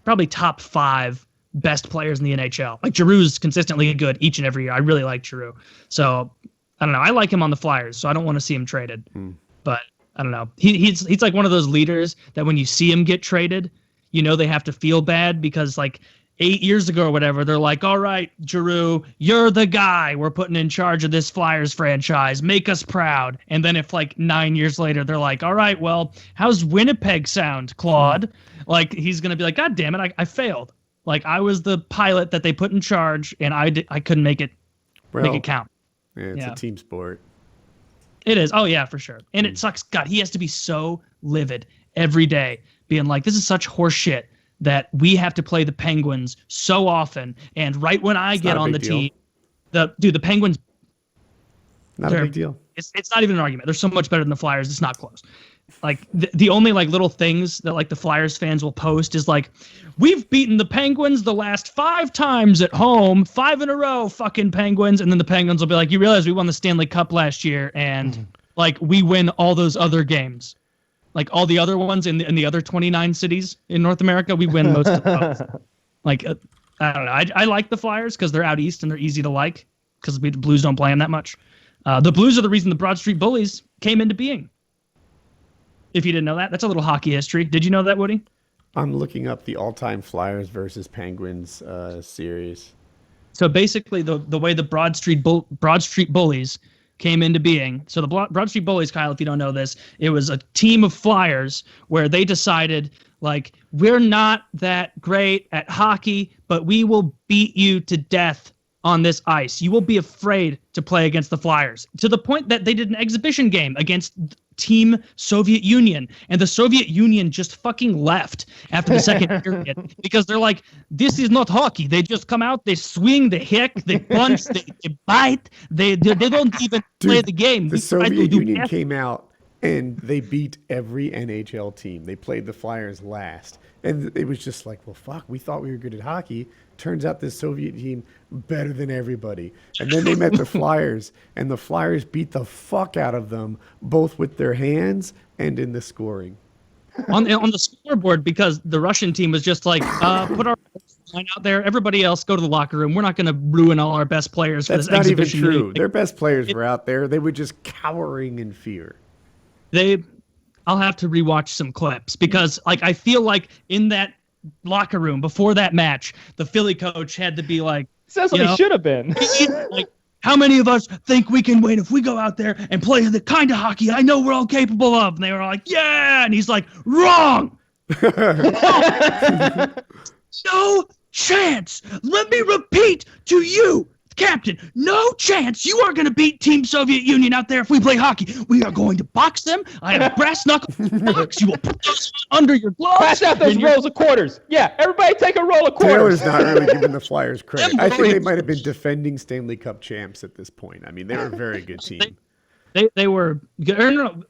probably top 5 best players in the NHL. Like Giroux's consistently good each and every year. I really like Giroux. So I don't know. I like him on the Flyers, so I don't want to see him traded. But I don't know. He's like one of those leaders that when you see him get traded, they have to feel bad because like 8 years ago or whatever, they're like, all right, Giroux, you're the guy we're putting in charge of this Flyers franchise. Make us proud. And then if like 9 years later, they're like, all right, well, how's Winnipeg sound, Claude? Like he's going to be like, God damn it, I failed. Like I was the pilot that they put in charge and I couldn't make it count. Yeah, it's a team sport. It is. Oh, yeah, for sure. And it sucks. God, he has to be so livid every day being like, this is such horse shit that we have to play the Penguins so often. And right when I get on the team, the Penguins. Not a big deal. It's not even an argument. They're so much better than the Flyers. It's not close. Like the only like little things that like the Flyers fans will post is like, we've beaten the Penguins the last 5 times at home, 5 in a row, fucking Penguins. And then the Penguins will be like, you realize we won the Stanley Cup last year and like we win all those other games. Like all the other ones in the other 29 cities in North America, we win most of those. Like, I don't know. I like the Flyers because they're out east and they're easy to like because the Blues don't play them that much. The Blues are the reason the Broad Street Bullies came into being. If you didn't know that, that's a little hockey history. Did you know that, Woody? I'm looking up the all-time Flyers versus Penguins series. So basically, the way the Broad Street Bullies came into being. So the Broad Street Bullies, Kyle, if you don't know this, it was a team of Flyers where they decided, like, we're not that great at hockey, but we will beat you to death on this ice. You will be afraid to play against the Flyers, to the point that they did an exhibition game against Team Soviet Union, and the Soviet Union just fucking left after the second period because they're like, this is not hockey. They just come out, they swing, they hit, they punch, they bite. They don't even play the game. The Soviet Union came out and they beat every NHL team. They played the Flyers last. And it was just like, well, fuck, we thought we were good at hockey. Turns out this Soviet team better than everybody. And then they met the Flyers, and the Flyers beat the fuck out of them, both with their hands and in the scoring. on the scoreboard, because the Russian team was just like, put our line out there. Everybody else go to the locker room. We're not going to ruin all our best players for this exhibition. That's not even true. Their best players were out there. They were just cowering in fear. I'll have to rewatch some clips because I feel like in that locker room before that match, the Philly coach had to be like, that's what he should have been. Like, how many of us think we can win if we go out there and play the kind of hockey I know we're all capable of? And they were all like, yeah. And he's like, wrong. No chance. Let me repeat to you, Captain, no chance you are going to beat Team Soviet Union out there if we play hockey. We are going to box them. I have brass knuckles box. You will put those under your gloves. Pass out those rolls of quarters. Yeah, everybody take a roll of quarters. Taylor's not really giving the Flyers credit. I think they might have been defending Stanley Cup champs at this point. I mean, they were a very good team. They were good. Or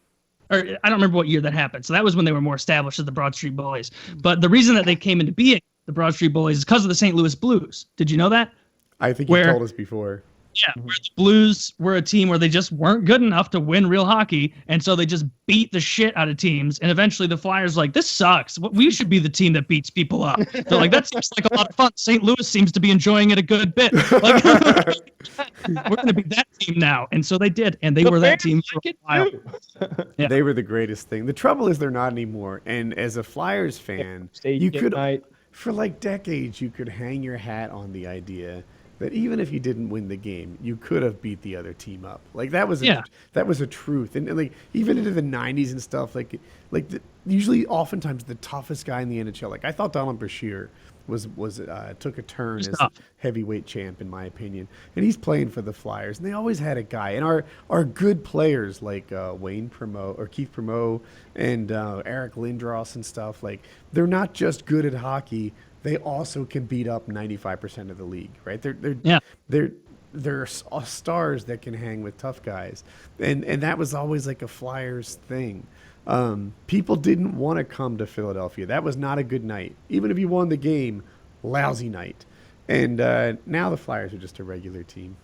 I don't remember what year that happened. So that was when they were more established as the Broad Street Bullies. But the reason that they came into being the Broad Street Bullies is because of the St. Louis Blues. Did you know that? I think you told us before. Yeah, where the Blues were a team where they just weren't good enough to win real hockey, and so they just beat the shit out of teams. And eventually the Flyers were like, this sucks. We should be the team that beats people up. They're like, that seems like a lot of fun. St. Louis seems to be enjoying it a good bit. Like, we're going to be that team now. And so they did, and they were that team for a while. Yeah. They were the greatest thing. The trouble is they're not anymore. And as a Flyers fan, you could, for like decades, you could hang your hat on the idea that even if you didn't win the game, you could have beat the other team up. Like that was a truth. And like even into the 90s and stuff, usually oftentimes the toughest guy in the NHL. Like I thought Donald Brashear took a turn as heavyweight champ in my opinion. And he's playing for the Flyers. And they always had a guy. And our good players like Keith Primeau and Eric Lindros and stuff, like they're not just good at hockey. They also can beat up 95% of the league, right? They're stars that can hang with tough guys, and that was always like a Flyers thing. People didn't want to come to Philadelphia. That was not a good night, even if you won the game. Lousy night, and now the Flyers are just a regular team.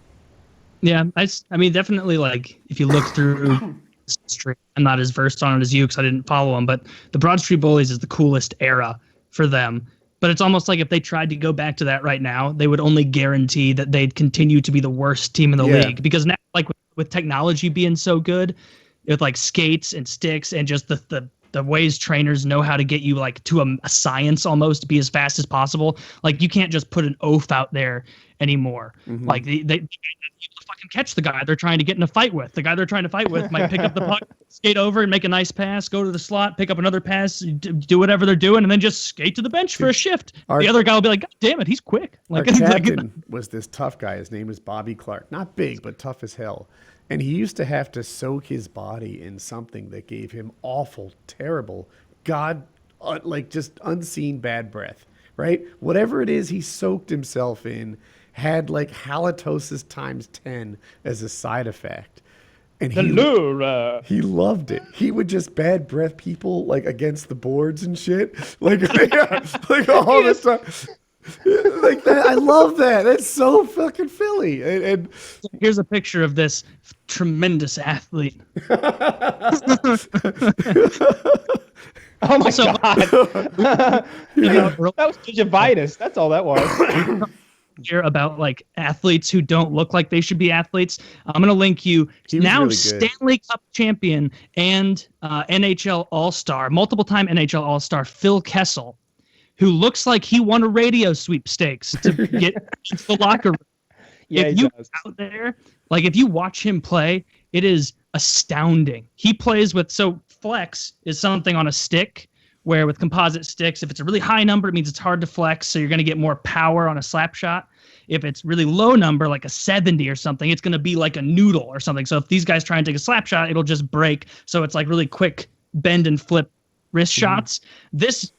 Yeah, I mean, definitely. Like if you look through history, I'm not as versed on it as you because I didn't follow them, but the Broad Street Bullies is the coolest era for them. But it's almost like if they tried to go back to that right now, they would only guarantee that they'd continue to be the worst team in the league. Because now, like with technology being so good, with like skates and sticks and just the ways trainers know how to get you like to a science almost to be as fast as possible. Like you can't just put an oath out there anymore. Mm-hmm. Like they fucking catch the guy they're trying to get in a fight with. The guy they're trying to fight with might pick up the puck, skate over and make a nice pass, go to the slot, pick up another pass, do whatever they're doing, and then just skate to the bench for a shift. The other guy will be like, God damn it, he's quick. Like, our captain was this tough guy. His name was Bobby Clark. Not big, but tough as hell. And he used to have to soak his body in something that gave him awful, terrible, just unseen bad breath, right? Whatever it is he soaked himself in had like halitosis times 10 as a side effect. And he loved it. He would just bad breath people like against the boards and shit. Like, like all the time. Like that. I love that. That's so fucking Philly. And here's a picture of this tremendous athlete. Oh my God. That was gingivitis. That's all that was. Here about like athletes who don't look like they should be athletes. I'm going to link you now really Stanley Cup champion and NHL All-Star, multiple time NHL All-Star Phil Kessel, who looks like he won a radio sweepstakes to get into the locker room. Yeah, if you out there, like if you watch him play, it is astounding. He plays with, so flex is something on a stick where with composite sticks, if it's a really high number, it means it's hard to flex, so you're going to get more power on a slap shot. If it's really low number, like a 70 or something, it's going to be like a noodle or something. So if these guys try and take a slap shot, it'll just break. So it's like really quick bend and flip wrist shots. This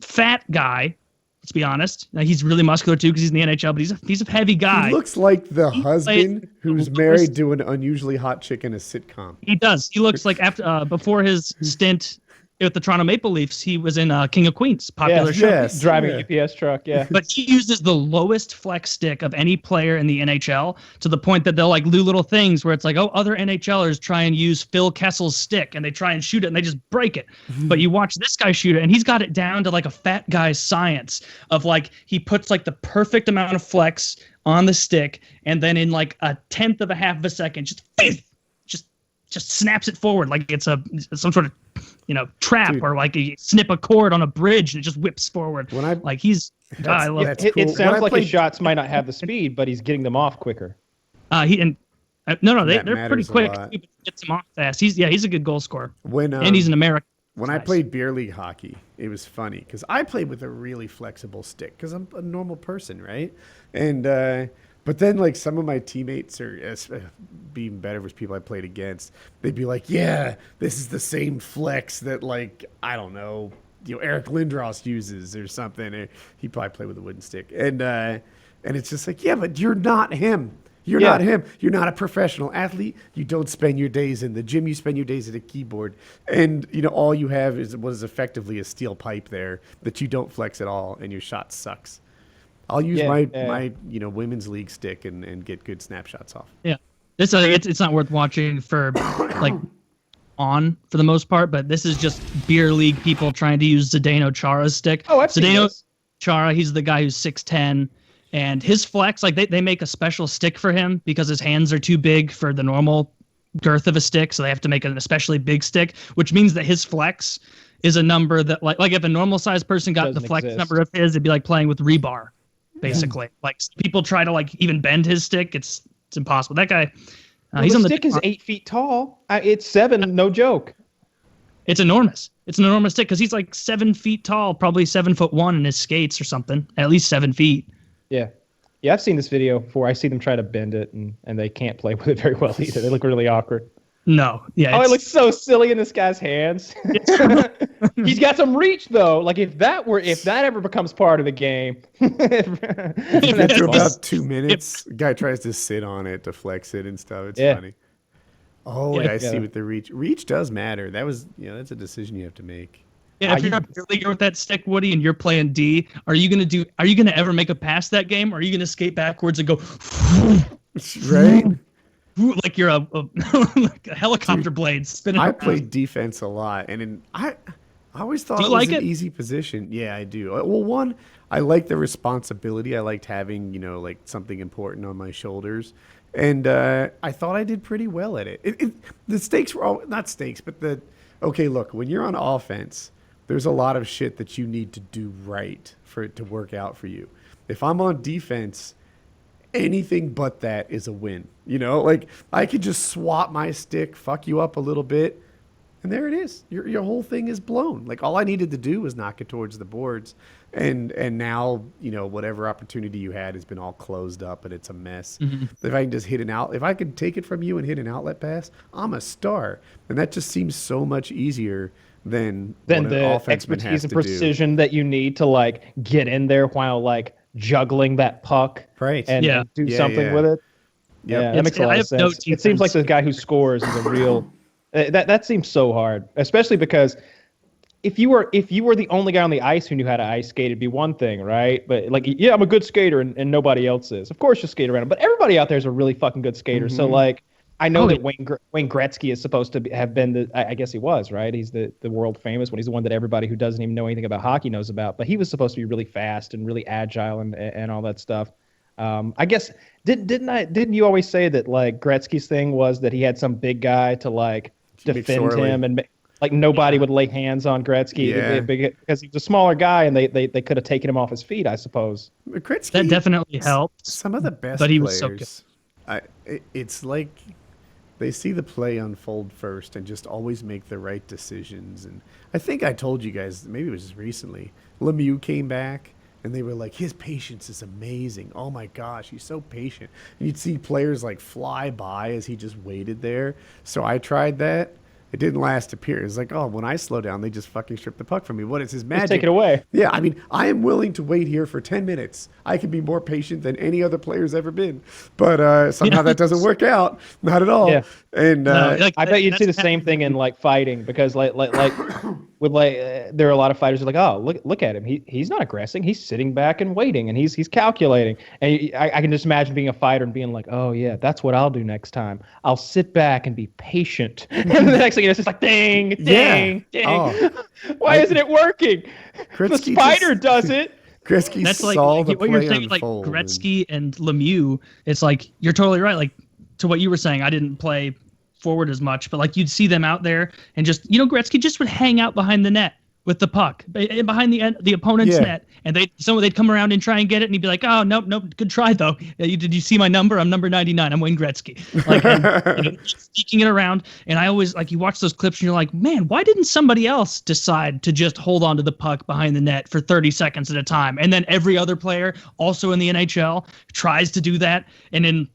fat guy, let's be honest, he's really muscular too because he's in the NHL, but he's a heavy guy. He looks like the husband who's married to an unusually hot chick in a sitcom. He does. He looks like after before his stint with the Toronto Maple Leafs, he was in King of Queens, popular show. Yes, driving a UPS truck, yeah. But he uses the lowest flex stick of any player in the NHL to the point that they'll like do little things where it's like, oh, other NHLers try and use Phil Kessel's stick and they try and shoot it and they just break it. But you watch this guy shoot it and he's got it down to like a fat guy's science of like he puts like the perfect amount of flex on the stick and then in like a tenth of a half of a second just snaps it forward like it's some sort of trap. Dude. Or like you snip a cord on a bridge and it just whips forward. I love it. It sounds like his shots might not have the speed, but he's getting them off quicker. They're pretty quick. He gets them off fast. He's a good goal scorer. And he's an American. When I played beer league hockey, it was funny because I played with a really flexible stick because I'm a normal person, right? And but then, like, some of my teammates, or being better was people I played against, they'd be like, yeah, this is the same flex that, like, I don't know, Eric Lindros uses or something. Or he probably played with a wooden stick. And it's just like, yeah, but you're not him. You're not him. You're not a professional athlete. You don't spend your days in the gym. You spend your days at a keyboard. And, all you have is what is effectively a steel pipe there that you don't flex at all, and your shot sucks. I'll use my women's league stick and get good snapshots off. Yeah, it's not worth watching for like for the most part, but this is just beer league people trying to use Zdeno Chara's stick. Oh, I've seen this. Chara, he's the guy who's 6'10", and his flex, like they make a special stick for him because his hands are too big for the normal girth of a stick, so they have to make an especially big stick, which means that his flex is a number that like if a normal sized person got the flex number of his, it'd be like playing with rebar. Basically, like people try to like even bend his stick. It's impossible. That guy, he's on the stick is 8 feet tall. It's 7, no joke. It's enormous. It's an enormous stick because he's like 7 feet tall, probably 7'1" in his skates or something. At least 7 feet. Yeah, I've seen this video before. I see them try to bend it and they can't play with it very well either. They look really awkward. No, yeah. Oh, it looks so silly in this guy's hands. He's got some reach though. Like if that ever becomes part of the game, after about 2 minutes, guy tries to sit on it to flex it and stuff. It's funny. Oh, I see with the reach. Reach does matter. That was that's a decision you have to make. Yeah, if you're a beer leaguer with that stick, Woody, and you're playing D, are you gonna ever make a pass that game? Or are you gonna skate backwards and go right? Like you're like a helicopter blade spinning. I played defense a lot, and I always thought it was an easy position. Yeah, I do. Well, one, I like the responsibility. I liked having like something important on my shoulders, and I thought I did pretty well at it. The stakes were all not stakes, but look, when you're on offense, there's a lot of shit that you need to do right for it to work out for you. If I'm on defense, anything but that is a win. Like I could just swap my stick, fuck you up a little bit, and there it is. Your whole thing is blown. Like all I needed to do was knock it towards the boards, and now whatever opportunity you had has been all closed up and it's a mess. Mm-hmm. If I can just if I could take it from you and hit an outlet pass, I'm a star, and that just seems so much easier than the expertise and precision that you need to like get in there while like juggling that puck, right? And do something with it. Yeah, that makes a lot of sense. It seems like the guy who scores is a real. That seems so hard, especially because if you were the only guy on the ice who knew how to ice skate, it'd be one thing, right? But like, yeah, I'm a good skater, and nobody else is. Of course, you skate around, but everybody out there is a really fucking good skater. Mm-hmm. So like, I know that Wayne Gretzky is supposed to have been I guess he was, right? He's the world famous one. He's the one that everybody who doesn't even know anything about hockey knows about. But he was supposed to be really fast and really agile and all that stuff. I guess didn't you always say that like Gretzky's thing was that he had some big guy to like defend him and like nobody would lay hands on Gretzky because he was a smaller guy and they could have taken him off his feet, I suppose. Gretzky, that definitely helped. Some of the best but he players. Was so good. It's like They see the play unfold first and just always make the right decisions. And I think I told you guys, maybe it was just recently, Lemieux came back and they were like, his patience is amazing. Oh my gosh, he's so patient. And you'd see players like fly by as he just waited there. So I tried that. It didn't last a period. It's like, oh, when I slow down, they just fucking strip the puck from me. What is his magic? Just take it away. Yeah, I mean, I am willing to wait here for 10 minutes. I can be more patient than any other player's ever been. But somehow that doesn't work out. Not at all. Yeah. And I bet you'd see the same thing in like fighting, because like with there are a lot of fighters who are like, oh, look at him. He's not aggressing. He's sitting back and waiting, and he's calculating. And I can just imagine being a fighter and being like, oh yeah, that's what I'll do next time. I'll sit back and be patient. And the next thing you know, it's just like ding, ding, ding. Oh. Why isn't it working? The spider does it. Gretzky That's like saw the what play you're saying, like unfold. Gretzky and Lemieux. It's like you're totally right. Like to what you were saying, I didn't play forward as much, but like you'd see them out there and just Gretzky just would hang out behind the net with the puck behind the opponent's net, and they'd come around and try and get it, and he'd be like, oh nope, good try though. Did you see my number? I'm number 99. I'm Wayne Gretzky. Like and, sneaking it around, and I always like you watch those clips and you're like, man, why didn't somebody else decide to just hold on to the puck behind the net for 30 seconds at a time? And then every other player also in the NHL tries to do that, and in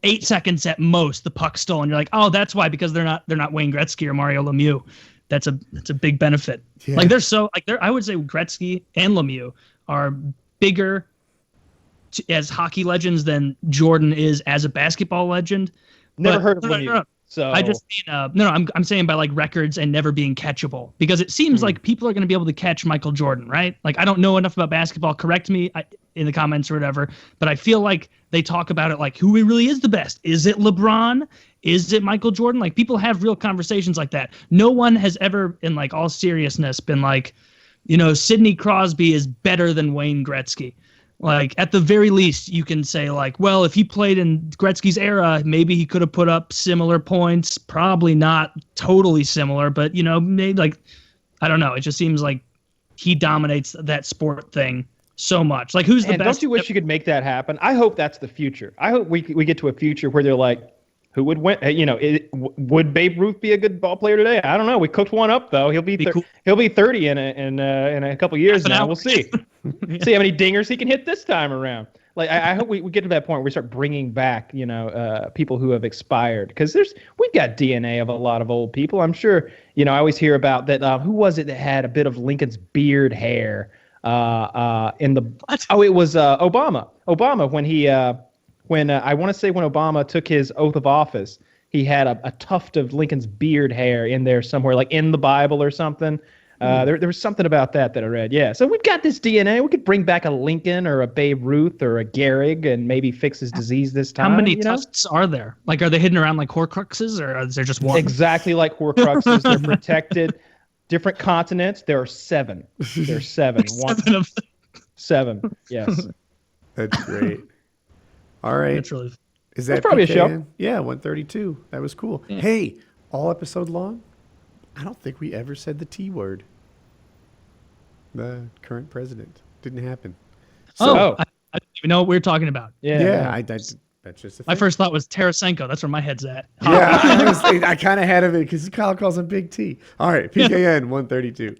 8 seconds at most, the puck's stolen. You're like, oh, that's why, because they're not Wayne Gretzky or Mario Lemieux. That's a big benefit. Yeah. Like I would say Gretzky and Lemieux are bigger as hockey legends than Jordan is as a basketball legend. Never heard of Lemieux. No. So I just mean, I'm saying by like records and never being catchable, because it seems like people are going to be able to catch Michael Jordan, right? Like I don't know enough about basketball. Correct me in the comments or whatever, but I feel like they talk about it like who really is the best. Is it LeBron? Is it Michael Jordan? Like people have real conversations like that. No one has ever, in like all seriousness, been like, Sidney Crosby is better than Wayne Gretzky. Like at the very least, you can say like, well, if he played in Gretzky's era, maybe he could have put up similar points. Probably not totally similar, but maybe like, I don't know. It just seems like he dominates that sport thing so much. Like who's the best? Don't you wish you could make that happen? I hope that's the future. I hope we get to a future where they're like, who would win? Would Babe Ruth be a good ball player today? I don't know. We cooked one up though. He'll be cool. He'll be 30 in a couple years now. We'll see. See how many dingers he can hit this time around. Like I hope we get to that point where we start bringing back people who have expired, because we've got DNA of a lot of old people. I'm sure I always hear about that. Who was it that had a bit of Lincoln's beard hair? It was Obama. Obama when I want to say when Obama took his oath of office, he had a tuft of Lincoln's beard hair in there somewhere, like in the Bible or something. There was something about that I read. Yeah, so we've got this DNA. We could bring back a Lincoln or a Babe Ruth or a Gehrig and maybe fix his disease this time. How many tufts are there? Like, are they hidden around like Horcruxes, or is there just one? Exactly like Horcruxes. They're protected. Different continents. There are 7. There's 7. Seven of them. 7. Yes. That's great. All right. That's really. Is that probably PKN? a show? Yeah, 132. That was cool. Yeah. Hey, all episode long, I don't think we ever said the T word. The current president. Didn't happen. So, I didn't even know what we were talking about. Yeah. That's just a thing. My first thought was Tarasenko. That's where my head's at. Yeah, I kind of had it because Kyle calls him Big T. All right, PKN 132.